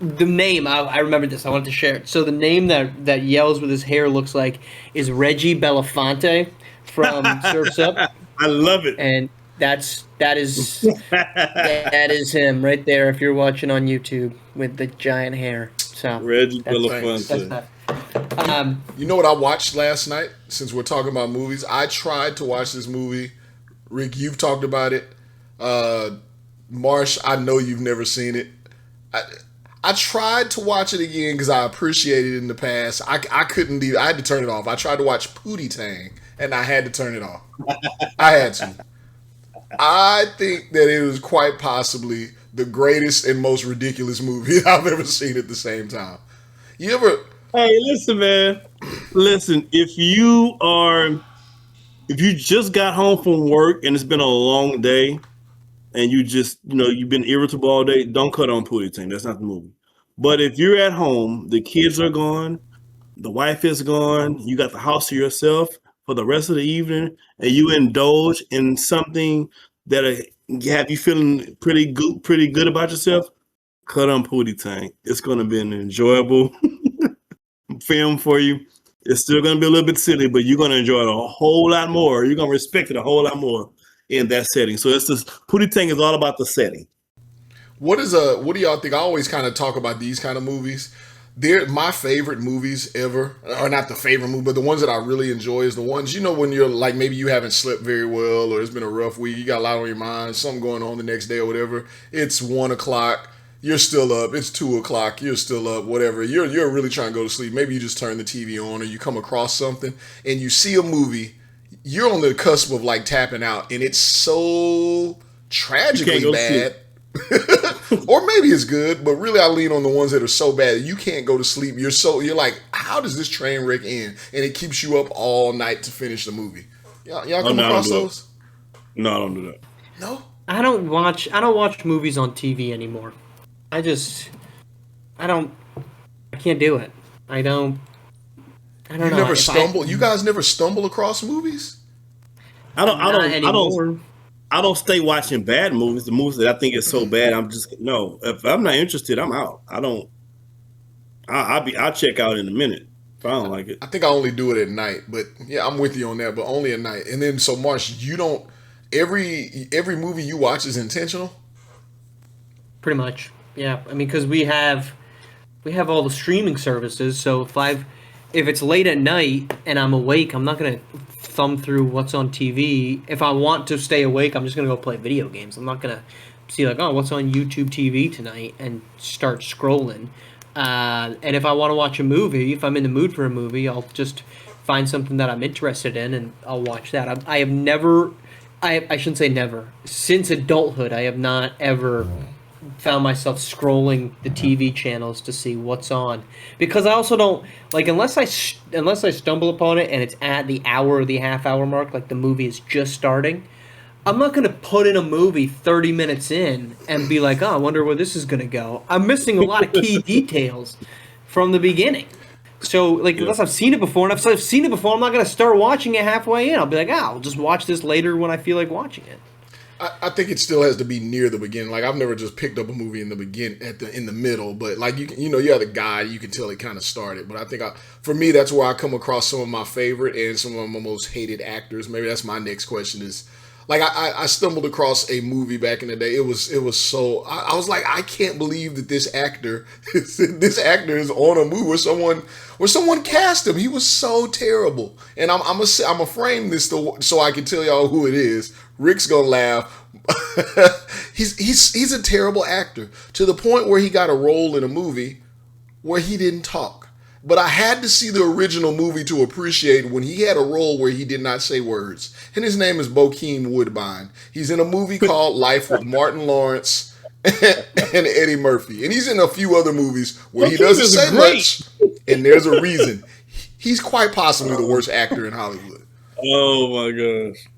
name, I remember this. I wanted to share it. So the name that Yells with his hair looks like is Reggie Belafonte from Surf's Up. I love it. And that is him right there. If you're watching on YouTube with the giant hair, so Reggie Belafonte. You know what I watched last night? Since we're talking about movies, I tried to watch this movie. Rick, you've talked about it. Marsh, I know you've never seen it. I tried to watch it again because I appreciated it in the past. I couldn't leave. I had to turn it off. I tried to watch Pootie Tang and I had to turn it off. I had to. I think that it was quite possibly the greatest and most ridiculous movie I've ever seen at the same time. You ever? Hey, listen, man. Listen, if you just got home from work and it's been a long day and you've been irritable all day, don't cut on Pootie Tang. That's not the movie. But if you're at home, the kids are gone, the wife is gone, you got the house to yourself for the rest of the evening, and you indulge in something that have you feeling pretty good about yourself, cut on Pootie Tang. It's going to be an enjoyable film for you. It's still going to be a little bit silly, but you're going to enjoy it a whole lot more. You're going to respect it a whole lot more in that setting. So it's just Pootie Tang is all about the setting. What do y'all think? I always kind of talk about these kind of movies. They're my favorite movies ever, or not the favorite movie, but the ones that I really enjoy is the ones, when you're like, maybe you haven't slept very well, or it's been a rough week, you got a lot on your mind, something going on the next day or whatever. It's 1:00, you're still up. It's 2:00, you're still up. Whatever. You're really trying to go to sleep. Maybe you just turn the TV on, or you come across something and you see a movie. You're on the cusp of like tapping out, and it's so tragically bad. Or maybe it's good, but really I lean on the ones that are so bad that you can't go to sleep. You're like, how does this train wreck end? And it keeps you up all night to finish the movie. Y'all come across those? No, I don't do that. No? I don't watch movies on TV anymore. I can't do it. I don't know. You never stumble? You guys never stumble across movies? I don't stay watching bad movies. The movies that I think is so bad, if I'm not interested, I'm out. I'll check out in a minute if I don't like it. I think I only do it at night, but yeah, I'm with you on that, but only at night. And then, so Marsh, you don't, every movie you watch is intentional? Pretty much. Yeah. I mean, because we have all the streaming services, so if it's late at night and I'm awake, I'm not going to thumb through what's on TV. If I want to stay awake, I'm just going to go play video games. I'm not going to see like, oh, what's on YouTube TV tonight and start scrolling. And if I want to watch a movie, if I'm in the mood for a movie, I'll just find something that I'm interested in and I'll watch that. I have never, I shouldn't say never, since adulthood, I have not ever found myself scrolling the TV channels to see what's on, because I also don't like, unless I stumble upon it and it's at the hour or the half hour mark, like the movie is just starting, I'm not going to put in a movie 30 minutes in and be like, oh, I wonder where this is going to go. I'm missing a lot of key details from the beginning. So, like, unless I've seen it before, and if I've seen it before, I'm not going to start watching it halfway in. I'll be like, I'll just watch this later when I feel like watching it. I think it still has to be near the beginning. Like, I've never just picked up a movie in the middle, but like you have the guide, you can tell it kind of started. But I think for me, that's where I come across some of my favorite and some of my most hated actors. Maybe that's my next question is, like, I stumbled across a movie back in the day. It was so, I was like, I can't believe that this actor is on a movie where someone cast him. He was so terrible. And I'm gonna frame this so I can tell y'all who it is. Rick's gonna laugh. He's a terrible actor, to the point where he got a role in a movie where he didn't talk. But I had to see the original movie to appreciate when he had a role where he did not say words. And his name is Bokeem Woodbine. He's in a movie called Life with Martin Lawrence and Eddie Murphy. And he's in a few other movies where he doesn't say much. And there's a reason. He's quite possibly the worst actor in Hollywood. Oh my gosh.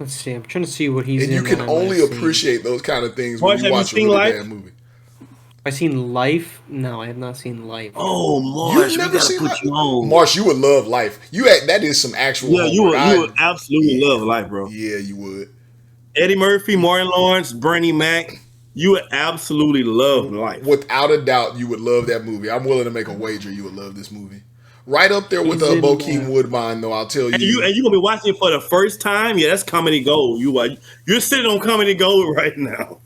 Let's see. I'm trying to see what he's in. And you can only appreciate those kind of things when you watch a really bad movie. Have I seen Life? No, I have not seen Life. Oh, Marsh, you've never seen Life? On. Marsh, you would love Life. That is some actual. Yeah, you would absolutely love Life, bro. Yeah, you would. Eddie Murphy, Martin Lawrence, Bernie Mac. You would absolutely love Life. Without a doubt, you would love that movie. I'm willing to make a wager you would love this movie. Right up there with Bokeem Woodbine, though, I'll tell you. And you're going to be watching it for the first time? Yeah, that's comedy gold. You're sitting on comedy gold right now.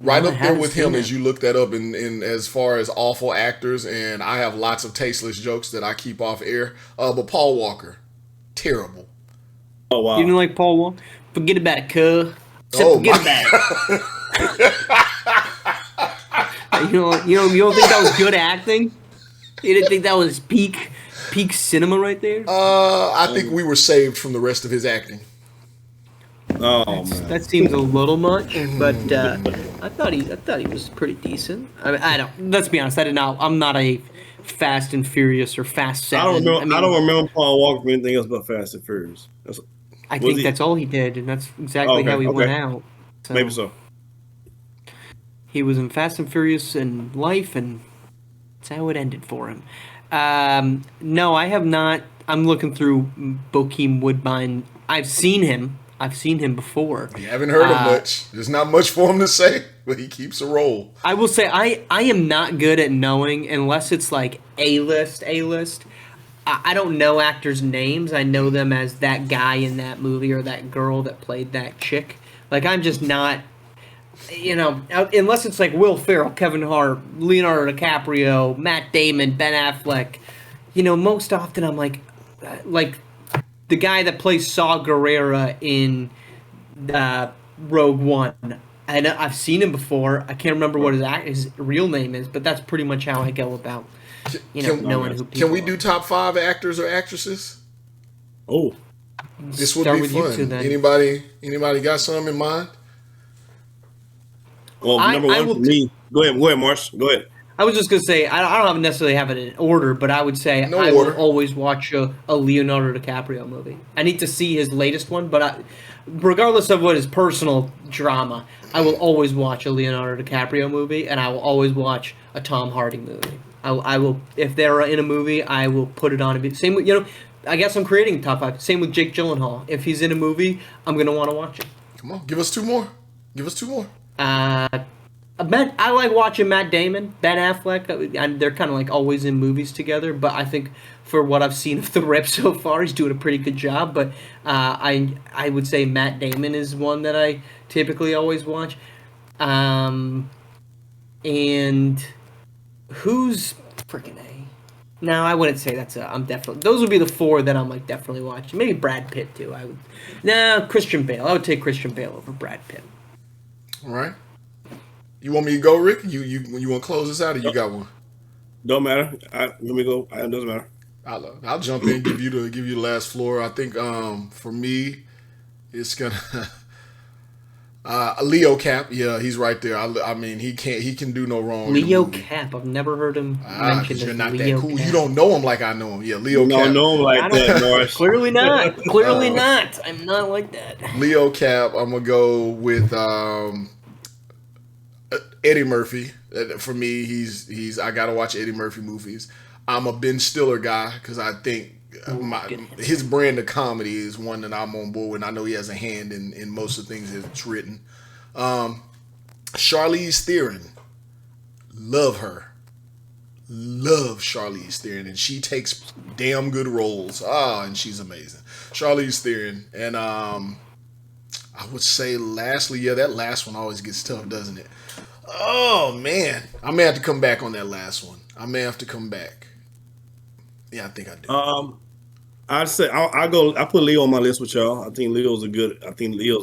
Right up there with him as you look that up in as far as awful actors, and I have lots of tasteless jokes that I keep off air. But Paul Walker, terrible. Oh, wow. You didn't like Paul Walker? Forget about it, cuz. Forget about it. You don't think that was good acting? You didn't think that was peak cinema right there? I think we were saved from the rest of his acting. Oh man. That seems a little much, but I thought he was pretty decent. I don't. Let's be honest. I'm not a Fast and Furious or Fast I Seven. don't know. I don't remember Paul Walker from anything else but Fast and Furious. I think that's all he did, and that's exactly how he went out. So Maybe so. he was in Fast and Furious in life, and that's how it ended for him. No, I have not. I'm looking through Bokeem Woodbine. I've seen him before. You haven't heard him much. There's not much for him to say, but he keeps a roll. I will say I am not good at knowing unless it's like A-list. I don't know actors' names. I know them as that guy in that movie or that girl that played that chick. Like, I'm just not, unless it's like Will Ferrell, Kevin Hart, Leonardo DiCaprio, Matt Damon, Ben Affleck. Most often I'm like the guy that plays Saw Gerrera in Rogue One. And I've seen him before. I can't remember what his real name is, but that's pretty much how I go about knowing who people Can we do top 5 actors or actresses? Oh, this would Start be with you fun. two, then. Anybody got something in mind? well, number one for me. Go ahead, Marsh. Go ahead. I was just gonna say I don't necessarily have it in order, but I would say No I order. will always watch a Leonardo DiCaprio movie. I need to see his latest one, but regardless of what his personal drama, I will always watch a Leonardo DiCaprio movie, and I will always watch a Tom Hardy movie. I will, if they're in a movie, I will put it on. Same with I guess I'm creating top 5. Same with Jake Gyllenhaal. If he's in a movie, I'm gonna want to watch it. Come on, give us two more. I like watching Matt Damon, Ben Affleck. And they're kind of like always in movies together. But I think for what I've seen of the Rip so far, he's doing a pretty good job. But I would say Matt Damon is one that I typically always watch. And who's freaking A? No, I wouldn't say that's I'm definitely. Those would be the 4 that I'm like definitely watching. Maybe Brad Pitt too. Christian Bale. I would take Christian Bale over Brad Pitt. All right. You want me to go, Rick? You want to close this out, or you got one? Don't matter. Let me go. It doesn't matter. I'll jump in, give you the last floor. I think for me, it's gonna Leo Cap. Yeah, he's right there. I mean, he can do no wrong. Leo Cap. I've never heard him mentioned. You're as not Leo that cool. Cap. You don't know him like I know him. Yeah, Leo You Cap. don't know him like that, Morris. Clearly not. Clearly not. I'm not like that. Leo Cap. I'm gonna go with Eddie Murphy. For me, he's. I gotta watch Eddie Murphy movies. I'm a Ben Stiller guy because I think his brand of comedy is one that I'm on board with. And I know he has a hand in most of the things that's written. Charlize Theron, love her. Love Charlize Theron, and she takes damn good roles. And she's amazing. Charlize Theron, and I would say lastly, that last one always gets tough, doesn't it? Oh man, I may have to come back on that last one. I may have to come back. Yeah, I think I do. I'd say I put Leo on my list with y'all. I think Leo's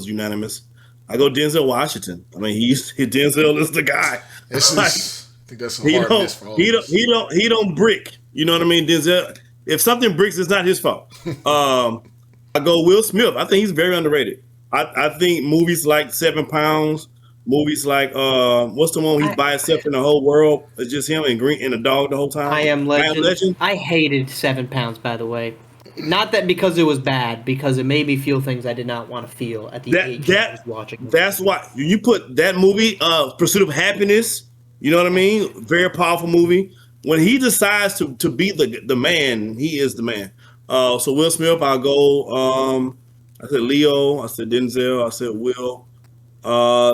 unanimous. I go Denzel Washington. I mean, Denzel is the guy. I think that's a hard miss for all of us. He don't brick. You know what I mean? Denzel. If something bricks, it's not his fault. I go Will Smith. I think he's very underrated. I think movies like 7 Pounds, movies like what's the one where he's by himself in the whole world? It's just him and a dog the whole time. I Am Legend. I hated 7 Pounds, by the way. Not that because it was bad, because it made me feel things I did not want to feel at the age I was watching. That's why you put that movie, Pursuit of Happiness. You know what I mean? Very powerful movie. When he decides to be the man, he is the man. So Will Smith, I'll go. I said Leo. I said Denzel. I said Will.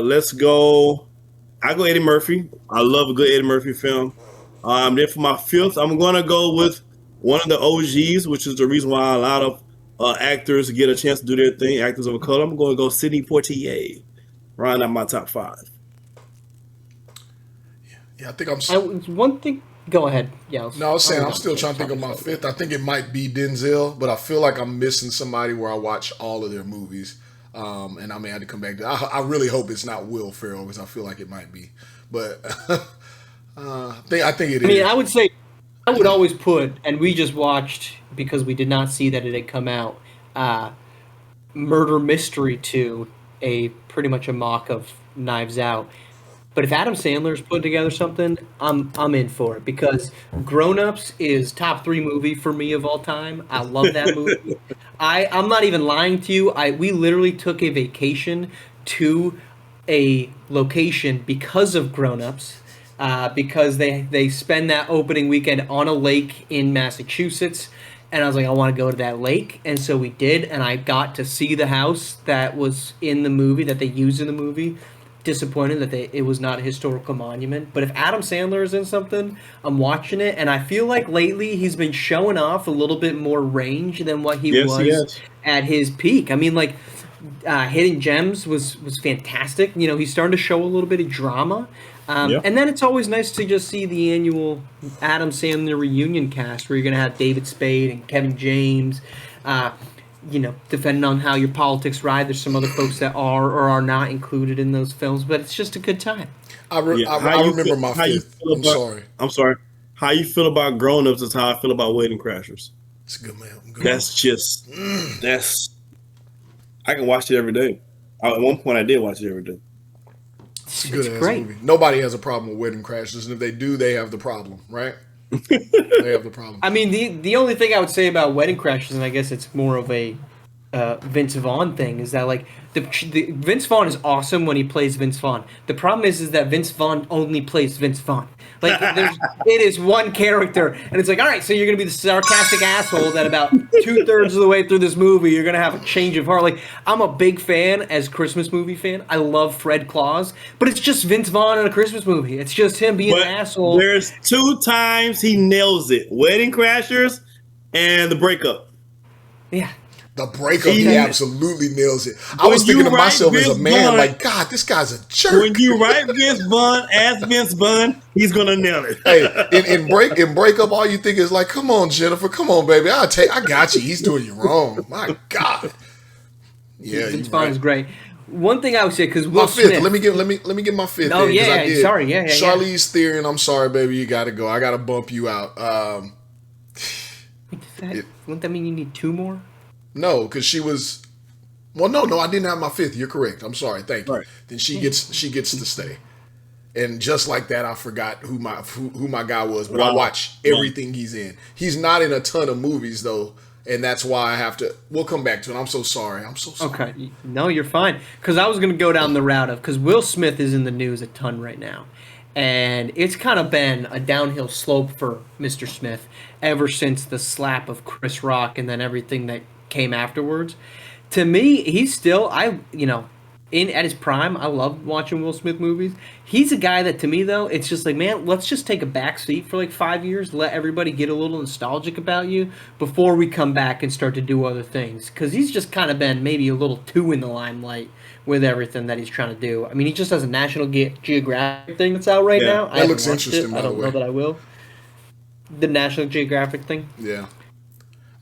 Let's go. I go Eddie Murphy. I love a good Eddie Murphy film. Then for my 5th, I'm gonna go with one of the OGs, which is the reason why a lot of actors get a chance to do their thing. Actors of color. I'm going to go Sidney Poitier. Round out my top 5. Yeah, I think I'm. One thing. Go ahead. Yeah. No, I was saying I'm still trying to think of my 5th. I think it might be Denzel, but I feel like I'm missing somebody where I watch all of their movies, and I may have to come back to. I really hope it's not Will Ferrell because I feel like it might be, but I think it I mean, is. I would say I would always put, and we just watched because we did not see that it had come out. Uh, Murder Mystery 2, a pretty much a mock of Knives Out. But if Adam Sandler's putting together something, I'm in for it because Grown Ups is top 3 movie for me of all time. I love that movie. I'm not even lying to you. We literally took a vacation to a location because of Grown Ups. Because they spend that opening weekend on a lake in Massachusetts, and I was like, I want to go to that lake, and so we did, and I got to see the house that was in the movie that they used in the movie. Disappointed that it was not a historical monument, but if Adam Sandler is in something, I'm watching it, and I feel like lately he's been showing off a little bit more range than what he Yes, he was has. at his peak. I mean, like Hidden Gems was fantastic. You know, he's starting to show a little bit of drama. Yeah. And then it's always nice to just see the annual Adam Sandler reunion cast where you're going to have David Spade and Kevin James. You know, depending on how your politics ride, there's some other folks that are or are not included in those films, but it's just a good time. I How remember feel- my how you fifth. feel I'm about- sorry. I'm sorry. How you feel about Grown Ups is how I feel about Wedding Crashers. It's a good man. That's just I can watch it every day. At one point, I did watch it every day. It's a good It's ass great. movie. Nobody has a problem with Wedding Crashers, and if they do, they have the problem, right? They have the problem. I mean, the only thing I would say about Wedding Crashers, and I guess it's more of a Vince Vaughn thing, is that like the Vince Vaughn is awesome when he plays Vince Vaughn. The problem is that Vince Vaughn only plays Vince Vaughn. Like it is one character, and it's like, all right, so you're gonna be the sarcastic asshole that about 2/3 of the way through this movie you're gonna have a change of heart. Like I'm a big fan as Christmas movie fan. I love Fred Claus, but it's just Vince Vaughn in a Christmas movie. It's just him being But an asshole. there's 2 times he nails it: Wedding Crashers and The Breakup. Yeah. The breakup, he He- absolutely nails it. I When was thinking you to myself write as a Vince man, Vaughn- like, God, this guy's a jerk. When you write Vince Vaughn as Vince Vaughn, he's gonna nail it. Hey, in breakup, all you think is like, come on, Jennifer, come on, baby, I got you. He's doing you wrong. My God. Yeah, Vince you're Vaughn right. is great. One thing I would say because Will My fifth. Smith. Let me get my fifth. Oh, in, 'cause yeah, I did. sorry, yeah. Charlize Theron. I'm sorry, baby. You got to go. I got to bump you out. Wouldn't that mean you need 2 more? No, because she was. Well, no, I didn't have my fifth. You're correct. I'm sorry. Thank you. Right. Then she gets to stay. And just like that, I forgot who my guy was. But I Wow. watch everything he's in. He's not in a ton of movies though, and that's why I have to. We'll come back to it. I'm so sorry. I'm so sorry. Okay, no, you're fine. Because I was going to go down the route of because Will Smith is in the news a ton right now, and it's kind of been a downhill slope for Mr. Smith ever since the slap of Chris Rock and then everything that came afterwards. To me, he's still in at his prime. I love watching Will Smith movies. He's a guy that to me though, it's just like, man, let's just take a back seat for like 5 years, let everybody get a little nostalgic about you before we come back and start to do other things. Because he's just kind of been maybe a little too in the limelight with everything that he's trying to do. I mean, he just has a National Geographic thing that's out right Yeah. now. That I haven't looks watched interesting, it. by I the don't way. know that I will. The National Geographic thing. Yeah.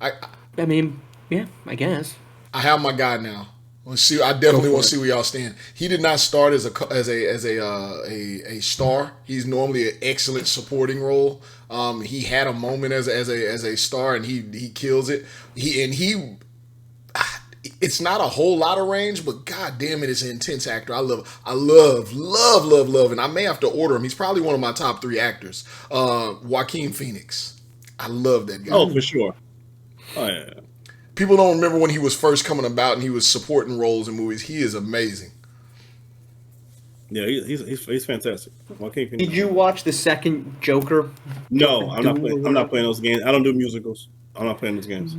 I I mean, yeah, I guess. I have my guy now. Let's see. I definitely want to see where y'all stand. He did not start as a star. He's normally an excellent supporting role. He had a moment as a star, and he kills it. It's not a whole lot of range, but god damn it, it's an intense actor. I love, and I may have to order him. He's probably one of my top 3 actors. Joaquin Phoenix. I love that guy. Oh, for sure. Oh yeah. People don't remember when he was first coming about and he was supporting roles in movies. He is amazing. Yeah, he's fantastic. Joaquin Phoenix. Did you watch the second Joker? No, I'm not Doom or playing. I'm not playing those games. I don't do musicals. I'm not playing those games.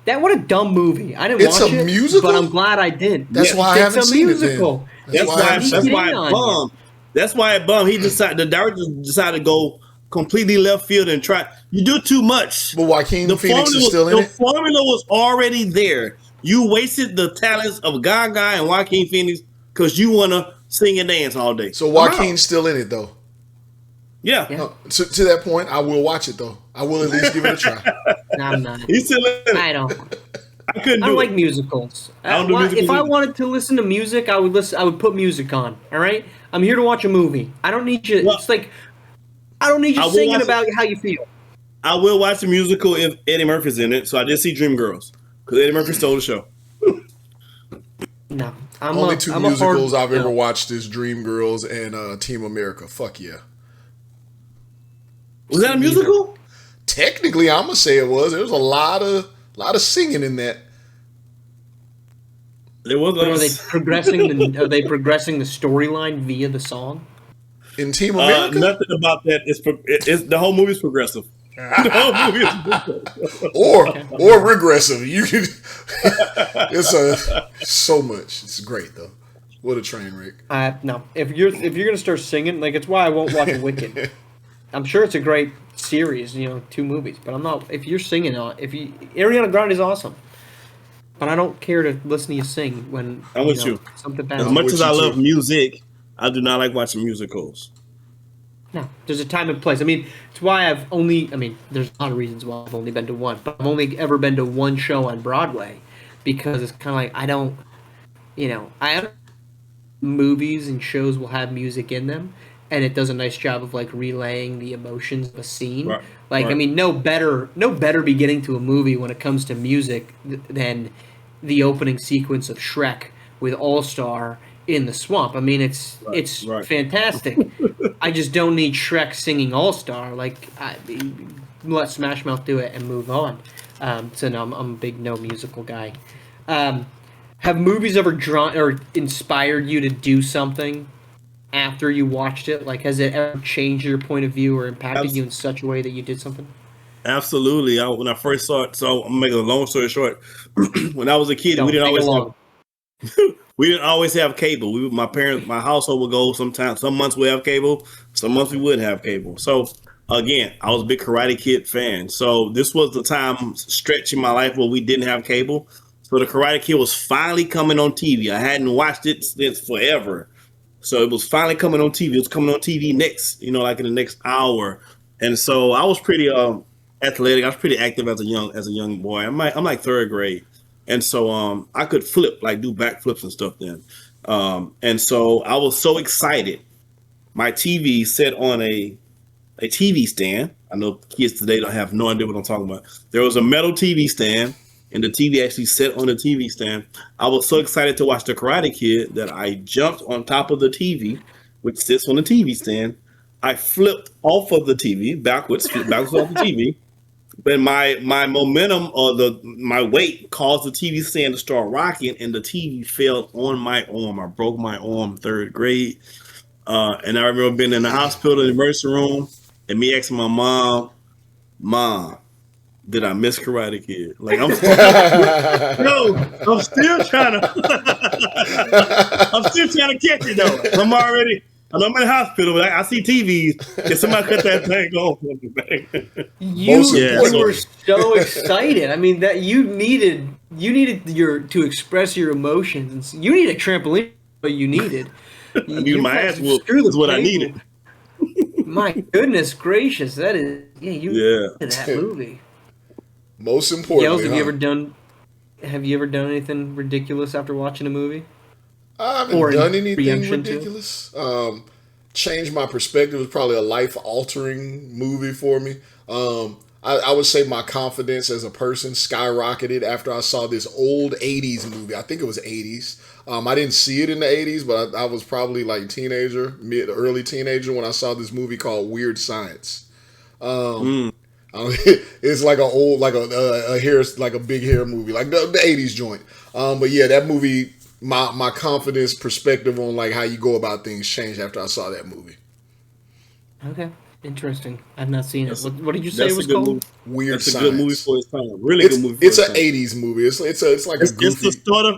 That what a dumb movie. I didn't It's watch a it, musical? but I'm glad I did. That's why I haven't it's a seen it then. musical. That's why I why. haven't That's seen why it it on bummed. That's why it bummed. The director decided to go completely left field and try. You do too much. But Joaquin The Phoenix formula is still in the it. formula was already there. You wasted the talents of Gaga and Joaquin Phoenix because you want to sing and dance all day. So I'm Joaquin's out. still in it though. Yeah. Yeah. To that point, I will watch it though. I will at least give it a try. No, I'm not. He's still in it. I don't. I couldn't I do don't like it. musicals. I don't do musicals If I either. wanted to listen to music, I would listen. I would put music on. All right. I'm here to watch a movie. I don't need you. Well- It's like I don't need you I will singing watch about how you feel. I will watch the musical if Eddie Murphy's in it. So I did see Dreamgirls because Eddie Murphy stole the show. No, Only two I'm a musicals hard I've ever no. watched is Dreamgirls and Team America. Fuck yeah. Was that a musical? Technically, I'm gonna say it was. There was a lot of singing in that. It was. But are they progressing the storyline via the song? In Team America? Nothing about that. It's the whole movie's progressive. The whole movie is progressive. or regressive. You can, it's so much. It's great though. What a train wreck. No. If you're gonna start singing, like it's why I won't watch Wicked. I'm sure it's a great series, 2 movies, but I'm not. If you're singing on, Ariana Grande is awesome, but I don't care to listen to you sing when I'm with you. something bad. As much as I love music, I do not like watching musicals. No, there's a time and place. I mean, it's why I've only. I mean, there's a lot of reasons why I've only been to one, but I've only ever been to one show on Broadway because it's kind of like I don't. Movies and shows will have music in them, and it does a nice job of like relaying the emotions of a scene. Right, Like, right. I mean, no better beginning to a movie when it comes to music than the opening sequence of Shrek with All Star in the swamp. I mean, it's right. fantastic. I just don't need Shrek singing All Star. Like, let Smash Mouth do it and move on. So no, I'm a big no musical guy. Have movies ever drawn or inspired you to do something after you watched it? Like, has it ever changed your point of view or impacted you in such a way that you did something? Absolutely. When I first saw it, so I'm gonna make a long story short. When I was a kid, Don't we didn't take it always long. we didn't always have cable. My household would go sometimes. Some months we have cable, some months we wouldn't have cable. So again, I was a big Karate Kid fan. So this was the time stretch in my life where we didn't have cable. So the Karate Kid was finally coming on TV. I hadn't watched it since forever. So it was finally coming on TV. It was coming on TV next, like in the next hour. And so I was pretty athletic. I was pretty active as a young boy. I'm like 3rd grade. And so I could flip, like do backflips and stuff then. And so I was so excited. My TV set on a TV stand. I know kids today don't have no idea what I'm talking about. There was a metal TV stand, and the TV actually set on the TV stand. I was so excited to watch The Karate Kid that I jumped on top of the TV, which sits on the TV stand. I flipped off of the TV, backwards off the TV. But my momentum or my weight caused the TV stand to start rocking, and the TV fell on my arm. I broke my arm 3rd grade. And I remember being in the hospital in the emergency room and me asking my mom, did I miss Karate Kid? Like I'm still trying to catch it though. I'm in the hospital, but I see TVs. Can somebody cut that thing off? You were so excited. I mean, that you needed to express your emotions. You need a trampoline, but you needed. You my ass whooped is what I needed. My goodness gracious, that is in that movie. Most importantly, Yells, have you ever done anything ridiculous after watching a movie? I haven't done anything ridiculous. Changed my perspective. It was probably a life-altering movie for me. I would say my confidence as a person skyrocketed after I saw this old 80s movie. I think it was 80s. I didn't see it in the 80s, but I was probably like early teenager when I saw this movie called Weird Science. It's like a big hair movie, like the 80s joint. But yeah, that movie, my confidence perspective on like how you go about things changed after I saw that movie. Okay, interesting. I've not seen it. What did you say it was good called? Movie. Weird That's Science. a good movie for its time. Really good movie. It's an 80s movie. It's like a goofy.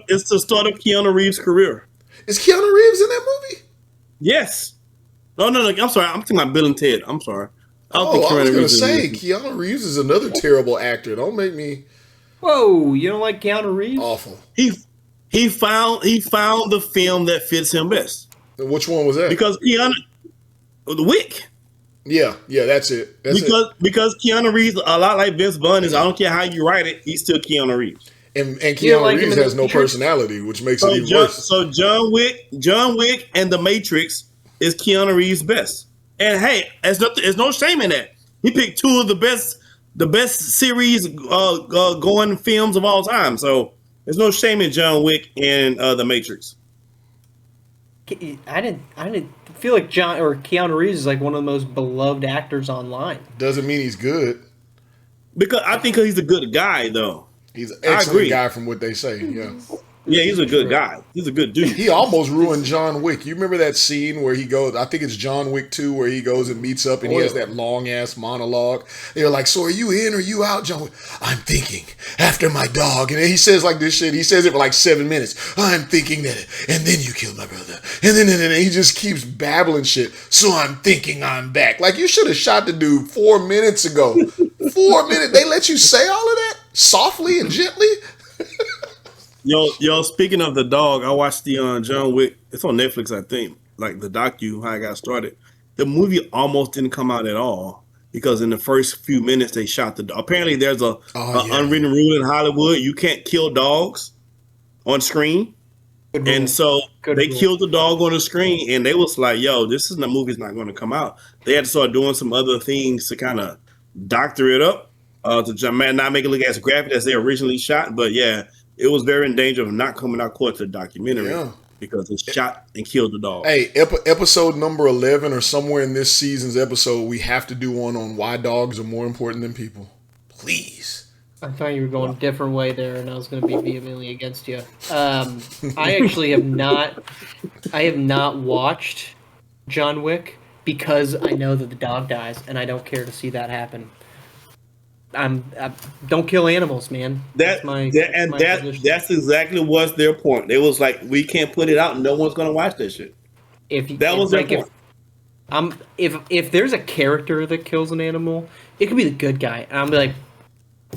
It's the start of Keanu Reeves' career. Is Keanu Reeves in that movie? Yes. No. I'm sorry. I'm talking about Bill and Ted. I'm sorry. I was going to say Keanu Reeves is another terrible actor. Don't make me. Whoa, you don't like Keanu Reeves? Awful. He found the film that fits him best. Which one was that? Because Keanu, The Wick. Yeah, that's it. Because Keanu Reeves, a lot like Vince Vaughn, is I don't care how you write it, he's still Keanu Reeves. And Keanu Reeves has no personality, which makes it even worse. So John Wick and The Matrix is Keanu Reeves' best. And hey, there's no shame in that. He picked two of the best series going films of all time. So there's no shame in John Wick and The Matrix. I didn't feel like John or Keanu Reeves is like one of the most beloved actors online. Doesn't mean he's good. Because I think he's a good guy, though. He's an I excellent agree. guy from what they say. Yeah. Yeah, he's a good guy. He's a good dude. He almost ruined John Wick. You remember that scene where he goes, I think it's John Wick 2, where he goes and meets up and he has that long ass monologue. They're like, so are you in or you out, John Wick? I'm thinking after my dog. And then he says like this shit. He says it for like 7 minutes. I'm thinking that, and then you killed my brother. And then he just keeps babbling shit. So I'm thinking I'm back. Like, you should have shot the dude 4 minutes ago. 4 minutes. They let you say all of that softly and gently? Yo, speaking of the dog, I watched the John Wick. It's on Netflix, I think. Like the docu, how I got started. The movie almost didn't come out at all because in the first few minutes they shot the dog. Apparently, there's a unwritten rule in Hollywood: you can't kill dogs on screen. And so they killed the dog on the screen, and they was like, "Yo, the movie's not going to come out." They had to start doing some other things to kind of doctor it up to not make it look as graphic as they originally shot. But yeah. It was very in danger of not coming out close to the documentary because it shot and killed the dog. Hey, episode number 11 or somewhere in this season's episode, we have to do one on why dogs are more important than people. Please. I thought you were going a different way there, and I was going to be vehemently against you. I actually have not. I have not watched John Wick because I know that the dog dies, and I don't care to see that happen. Don't kill animals, man. That's exactly what's their point. They was like, we can't put it out, and no one's gonna watch that shit. If there's a character that kills an animal, it could be the good guy, and I'm like,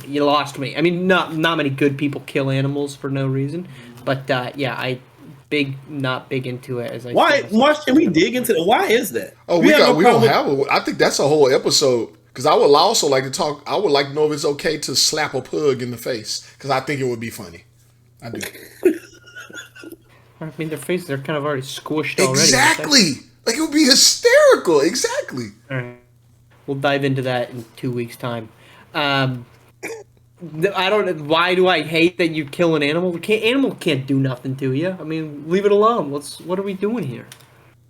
you lost me. I mean, not many good people kill animals for no reason, but yeah, not big into it. Why should we dig into that? Why is that? Oh, we don't have it. I think that's a whole episode. Because I would also like to talk. I would like to know if it's okay to slap a pug in the face. Because I think it would be funny. I do. I mean, their faces are kind of already squished already. Exactly. Like, it would be hysterical. Exactly. All right. We'll dive into that in 2 weeks' time. I don't. Why do I hate that you kill an animal? Animal can't do nothing to you. I mean, leave it alone. What are we doing here?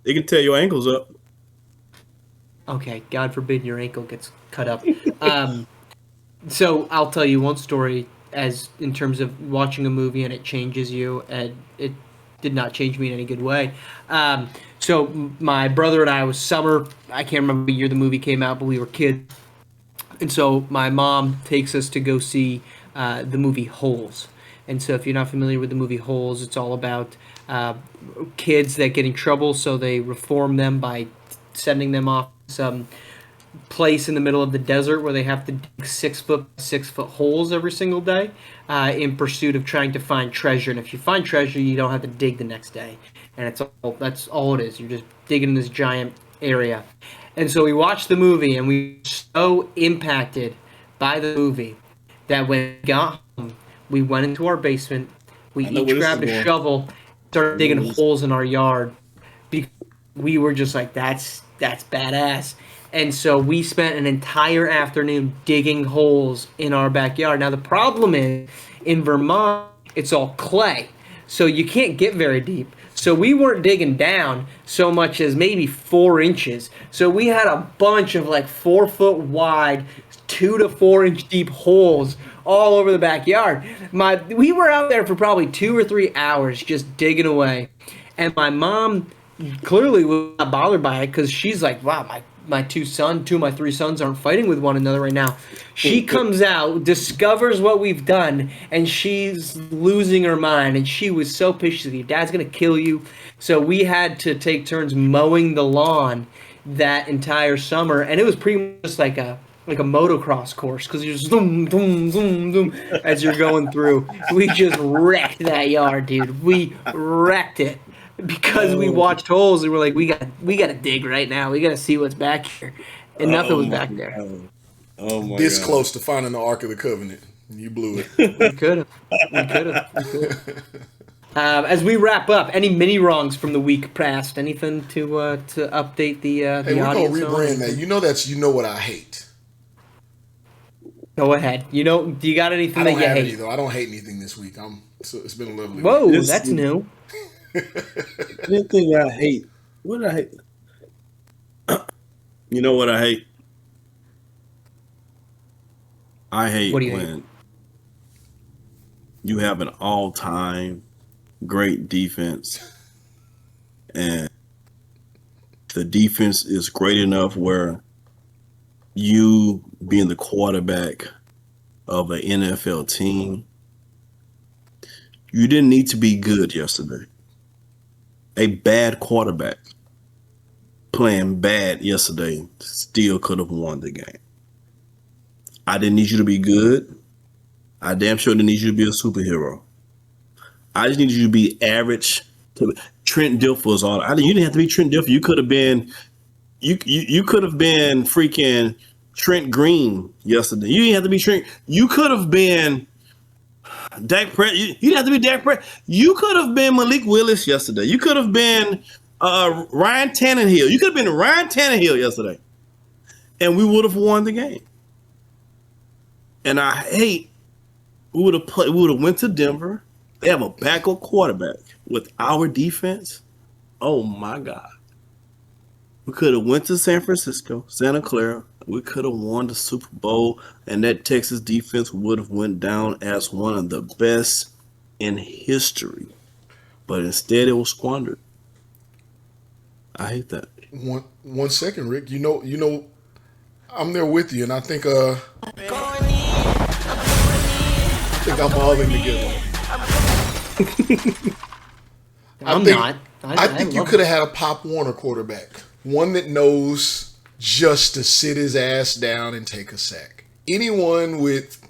They can tear your ankles up. Okay, God forbid your ankle gets cut up. So I'll tell you one story as in terms of watching a movie and it changes you, and it did not change me in any good way. So my brother and I, was summer, I can't remember what year the movie came out, but we were kids. And so my mom takes us to go see the movie Holes. And so if you're not familiar with the movie Holes, it's all about kids that get in trouble, so they reform them by sending them off some place in the middle of the desert where they have to dig 6 foot holes every single day in pursuit of trying to find treasure. And if you find treasure, you don't have to dig the next day. And that's all it is. You're just digging this giant area. And so we watched the movie, and we were so impacted by the movie that when we got home, we went into our basement. We each grabbed a shovel, started digging holes in our yard. Because we were just like, that's badass. And so we spent an entire afternoon digging holes in our backyard. Now, the problem is, in Vermont, it's all clay. So you can't get very deep. So we weren't digging down so much as maybe 4 inches. So we had a bunch of like 4 foot wide, 2 to 4 inch deep holes all over the backyard. We were out there for probably 2 or 3 hours just digging away. And my mom clearly was not bothered by it because she's like, wow, my 2 of my 3 sons aren't fighting with one another right now. She comes out, discovers what we've done, and she's losing her mind. And she was so pissed. She's like, your dad's going to kill you. So we had to take turns mowing the lawn that entire summer. And it was pretty much just like a motocross course because you're just zoom, zoom, zoom, zoom as you're going through. We just wrecked that yard, dude. We wrecked it. Because we watched holes and we're like, we got to dig right now. We got to see what's back here, and nothing was back there. Oh my! This close to finding the Ark of the Covenant, you blew it. We could have. As we wrap up, any mini wrongs from the week past? Anything to update the Hey, we're gonna audience rebrand on? that. You know what I hate. Go ahead. Do you got anything I that don't you have any hate? though. I don't hate anything this week. It's been a lovely week. Whoa, This that's new. anything I hate. What do I hate? You know what I hate? I hate What do you when hate? you have an all-time great defense and the defense is great enough where you being the quarterback of an NFL team, you didn't need to be good yesterday. A bad quarterback playing bad yesterday still could have won the game. I didn't need you to be good. I damn sure didn't need you to be a superhero. I just need you to be average. Trent Dilfer was all. You didn't have to be Trent Dilfer. You could have been. You could have been freaking Trent Green yesterday. You didn't have to be Trent. You could have been Dak Prescott. You didn't have to be Dak Prescott. You could have been Malik Willis yesterday. You could have been Ryan Tannehill. You could have been Ryan Tannehill yesterday, and we would have won the game. And I hate we would have went to Denver. They have a backup quarterback with our defense. Oh my God. We could have went to San Francisco, Santa Clara. We could have won the Super Bowl, and that Texas defense would have went down as one of the best in history. But instead, it was squandered. I hate that. One second, Rick. You know, I'm there with you, and I think I'm all in together. I'm not. I think you could have had a Pop Warner quarterback, one that knows just to sit his ass down and take a sack. Anyone with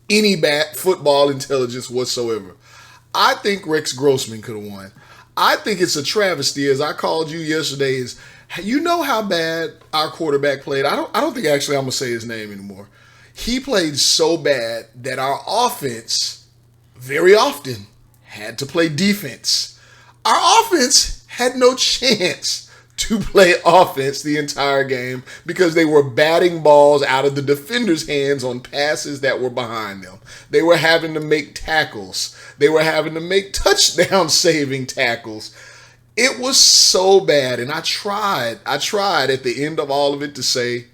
any football intelligence whatsoever. I think Rex Grossman could have won. I think it's a travesty, as I called you yesterday, is you know how bad our quarterback played. I don't think actually I'm gonna say his name anymore. He played so bad that our offense very often had to play defense. Our offense had no chance to play offense the entire game because they were batting balls out of the defenders' hands on passes that were behind them. They were having to make tackles. They were having to make touchdown-saving tackles. It was so bad, and I tried at the end of all of it to say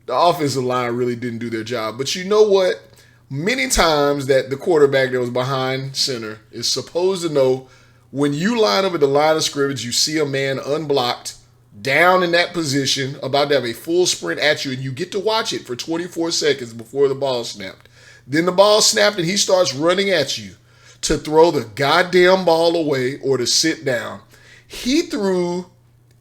the offensive line really didn't do their job. But you know what? Many times that the quarterback that was behind center is supposed to know when you line up at the line of scrimmage, you see a man unblocked, down in that position, about to have a full sprint at you, and you get to watch it for 24 seconds before the ball snapped. Then the ball snapped and he starts running at you to throw the goddamn ball away or to sit down. He threw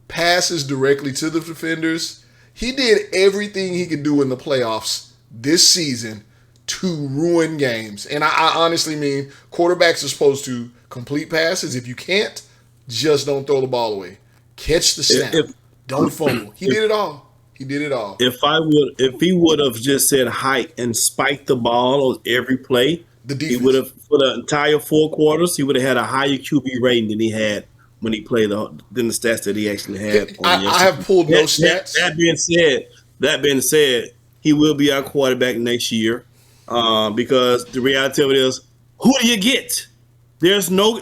passes directly to the defenders. He did everything he could do in the playoffs this season to ruin games. And I honestly mean quarterbacks are supposed to complete passes. If you can't, just don't throw the ball away. Catch the snap. Don't fumble. He did it all. He did it all. If he would have just said height and spiked the ball on every play, he would have for the entire 4 quarters. He would have had a higher QB rating than he had when he played than the stats that he actually had. I have pulled no stats. That being said, he will be our quarterback next year because the reality of it is, who do you get? There's no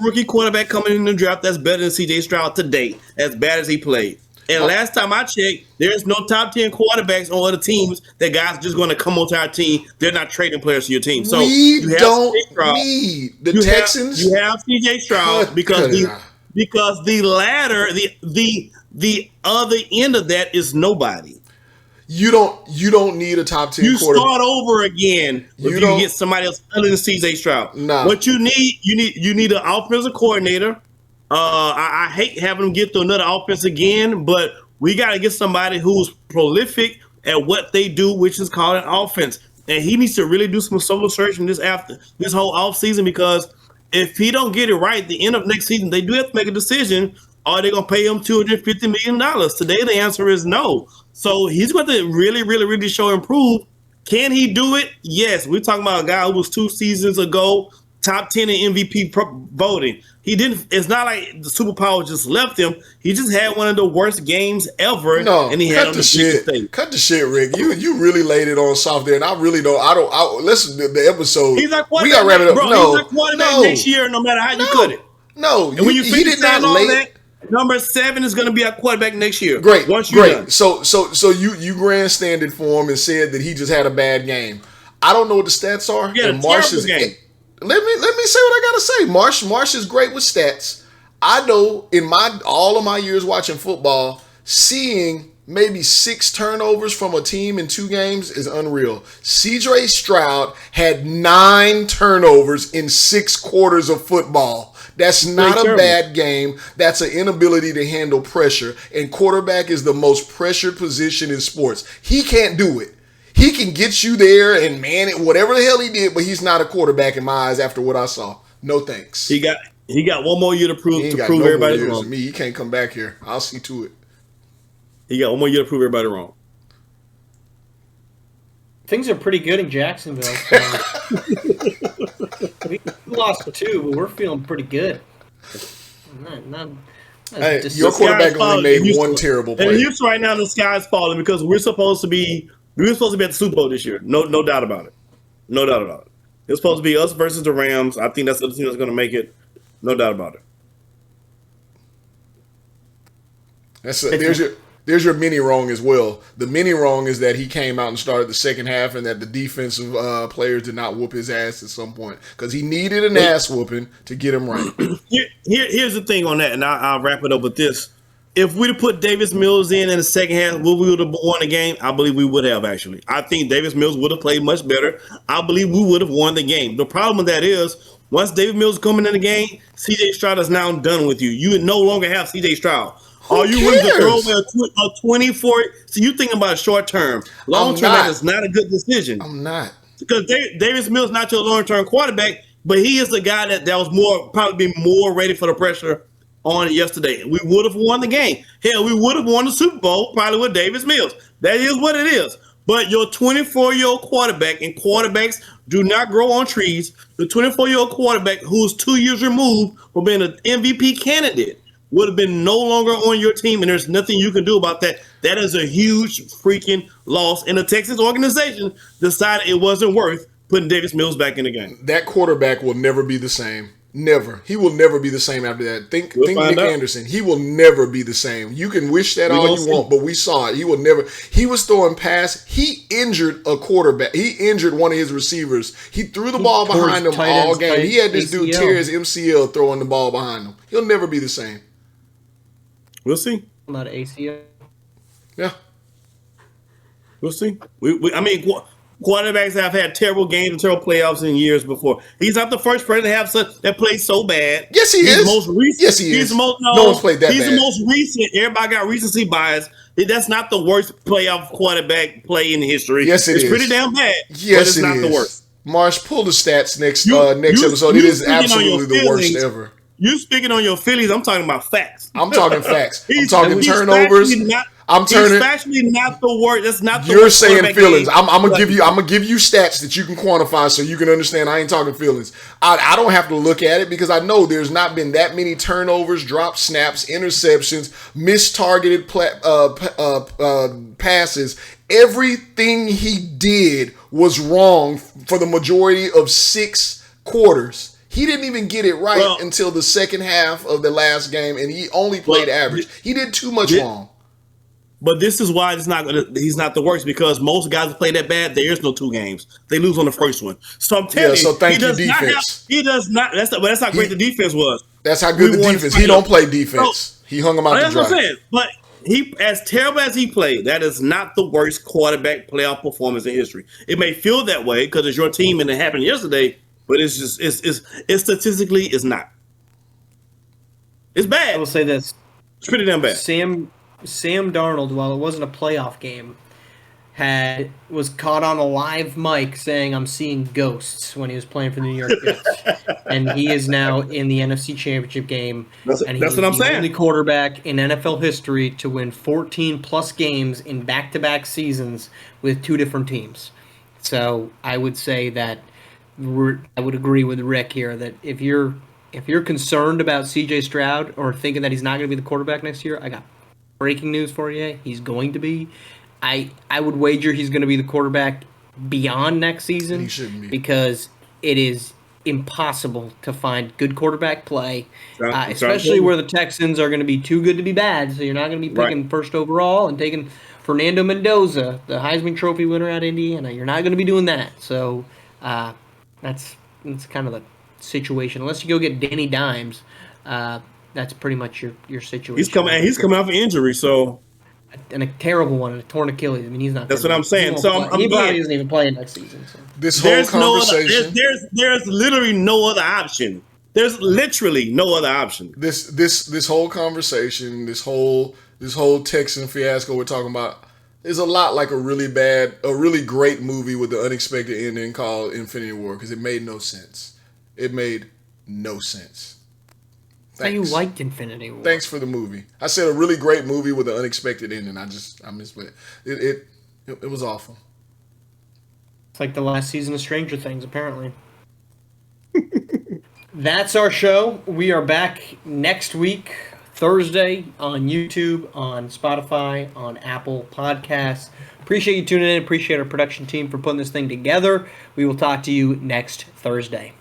rookie quarterback coming in the draft that's better than C.J. Stroud today, as bad as he played. And last time I checked, there's no top 10 quarterbacks on other teams that guys are just going to come onto our team. They're not trading players to your team. So we don't need the Texans. You have C.J. Stroud because the ladder, the other end of that is nobody. You don't need a top 10 quarterback. You start over again if you get somebody else other than C.J. Stroud. Nah. What you need an offensive coordinator. I hate having them get to another offense again, but we got to get somebody who's prolific at what they do, which is called an offense. And he needs to really do some soul searching this whole offseason, because if he don't get it right at the end of next season, they do have to make a decision. Are they going to pay him $250 million? Today, the answer is no. So he's going to really, really, really show improve. Can he do it? Yes. We're talking about a guy who was 2 seasons ago top 10 in MVP voting. He didn't. It's not like the superpower just left him. He just had one of the worst games ever, No, and he had cut on the the shit. stage. Cut the shit, Rick. You really laid it on soft there, and I really don't. I listen to the episode. He's like we got to wrap it up. bro. No, He's like quarterback no, next year, no matter how you cut it. no. And when you he finish did not saying all lay. that, number 7 is going to be our quarterback next year. Great, Once you're great. done. So you grandstanded for him and said that he just had a bad game. I don't know what the stats are. Yeah, and Marsh is game. Let me say what I gotta say. Marsh is great with stats. I know in all of my years watching football, seeing maybe 6 turnovers from a team in 2 games is unreal. CJ Stroud had 9 turnovers in 6 quarters of football. That's not a bad game. That's an inability to handle pressure. And quarterback is the most pressured position in sports. He can't do it. He can get you there and man it, whatever the hell he did, but he's not a quarterback in my eyes after what I saw. No thanks. He got one more year to prove no everybody wrong. Me, he can't come back here. I'll see to it. He got one more year to prove everybody wrong. Things are pretty good in Jacksonville. So. We lost 2, but we're feeling pretty good. Hey, your quarterback only made one terrible play. And Houston right now, the sky's falling because we're supposed to be at the Super Bowl this year. No doubt about it. No doubt about it. It's supposed to be us versus the Rams. I think that's the team that's going to make it. No doubt about it. There's your mini wrong as well. The mini wrong is that he came out and started the second half, and that the defensive players did not whoop his ass at some point because he needed an ass whooping to get him right. Here's the thing on that, and I'll wrap it up with this. If we'd have put Davis Mills in the second half, would we would have won the game? I believe we would have, actually. I think Davis Mills would have played much better. I believe we would have won the game. The problem with that is, once Davis Mills coming in the game, C.J. Stroud is now done with you. You no longer have C.J. Stroud. Are you willing to throw away a 24? So you thinking about short term. Long term, that is not a good decision. I'm not. Because Davis Mills not your long term quarterback, but he is the guy that was probably more ready for the pressure on yesterday. We would have won the game. Hell, we would have won the Super Bowl probably with Davis Mills. That is what it is. But your 24-year-old quarterback, and quarterbacks do not grow on trees, the 24-year-old quarterback who's 2 years removed from being an MVP candidate would have been no longer on your team, and there's nothing you can do about that. That is a huge freaking loss. And the Texas organization decided it wasn't worth putting Davis Mills back in the game. That quarterback will never be the same. Never. He will never be the same after that. Think Nick Anderson. He will never be the same. You can wish that all you want, but we saw it. He will never. He was throwing pass. He injured a quarterback. He injured one of his receivers. He threw the ball behind him all game. He had this dude tear his MCL throwing the ball behind him. He'll never be the same. We'll see. Not ACL. Yeah. We'll see. Quarterbacks have had terrible games and terrible playoffs in years before. He's not the first person to have that played so bad. Yes, he's the most recent. Yes, he is. No one's played that He's bad. the most recent. Everybody got recency bias. That's not the worst playoff quarterback play in history. Yes, it's pretty damn bad. Yes, but it's not the worst. Marsh, pull the stats next episode. It is absolutely the worst ever. You speaking on your feelings? I'm talking about facts. I'm talking facts. I'm talking turnovers. He's actually not the word. That's not the You're worst saying feelings. Game. I'm gonna give you stats that you can quantify so you can understand. I ain't talking feelings. I don't have to look at it because I know there's not been that many turnovers, drop snaps, interceptions, mistargeted passes. Everything he did was wrong for the majority of 6 quarters. He didn't even get it right until the second half of the last game, and he only played average. He did too much wrong. But this is why he's not the worst, because most guys that play that bad, there is no 2 games. They lose on the first one. So I'm telling you, so thank you, defense. He does not. That's how great the defense was. That's how good the defense. He don't play defense. He hung him out to dry. That's what I'm saying. But he, as terrible as he played, that is not the worst quarterback playoff performance in history. It may feel that way because it's your team and it happened yesterday. But it's statistically it's not. It's bad. I will say this. It's pretty damn bad. Sam Darnold, while it wasn't a playoff game, was caught on a live mic saying, "I'm seeing ghosts" when he was playing for the New York Jets, and he is now in the NFC Championship game. That's what I'm saying. Only quarterback in NFL history to win 14+ games in back-to-back seasons with 2 different teams. So I would say that I would agree with Rick here that if you're concerned about C.J. Stroud or thinking that he's not going to be the quarterback next year, I got breaking news for you. He's going to be. I would wager he's going to be the quarterback beyond next season. He shouldn't be, because it is impossible to find good quarterback play, especially where the Texans are going to be too good to be bad. So you're not going to be picking first overall and taking Fernando Mendoza, the Heisman Trophy winner out of Indiana. You're not going to be doing that. So that's kind of the situation. Unless you go get Danny Dimes, that's pretty much your situation. He's coming off an injury, so. And a terrible one, a torn Achilles. I mean, he's not. That's what I'm saying. So he probably doesn't even play next season. So. This whole conversation. There's literally no other option. There's literally no other option. This whole conversation, this whole Texan fiasco we're talking about is a lot like a really great movie with the unexpected ending called Infinity War, because it made no sense. It made no sense. Thanks. You liked Infinity War. Thanks for the movie. I said a really great movie with an unexpected ending. I misplayed it. It was awful. It's like the last season of Stranger Things, apparently. That's our show. We are back next week, Thursday, on YouTube, on Spotify, on Apple Podcasts. Appreciate you tuning in. Appreciate our production team for putting this thing together. We will talk to you next Thursday.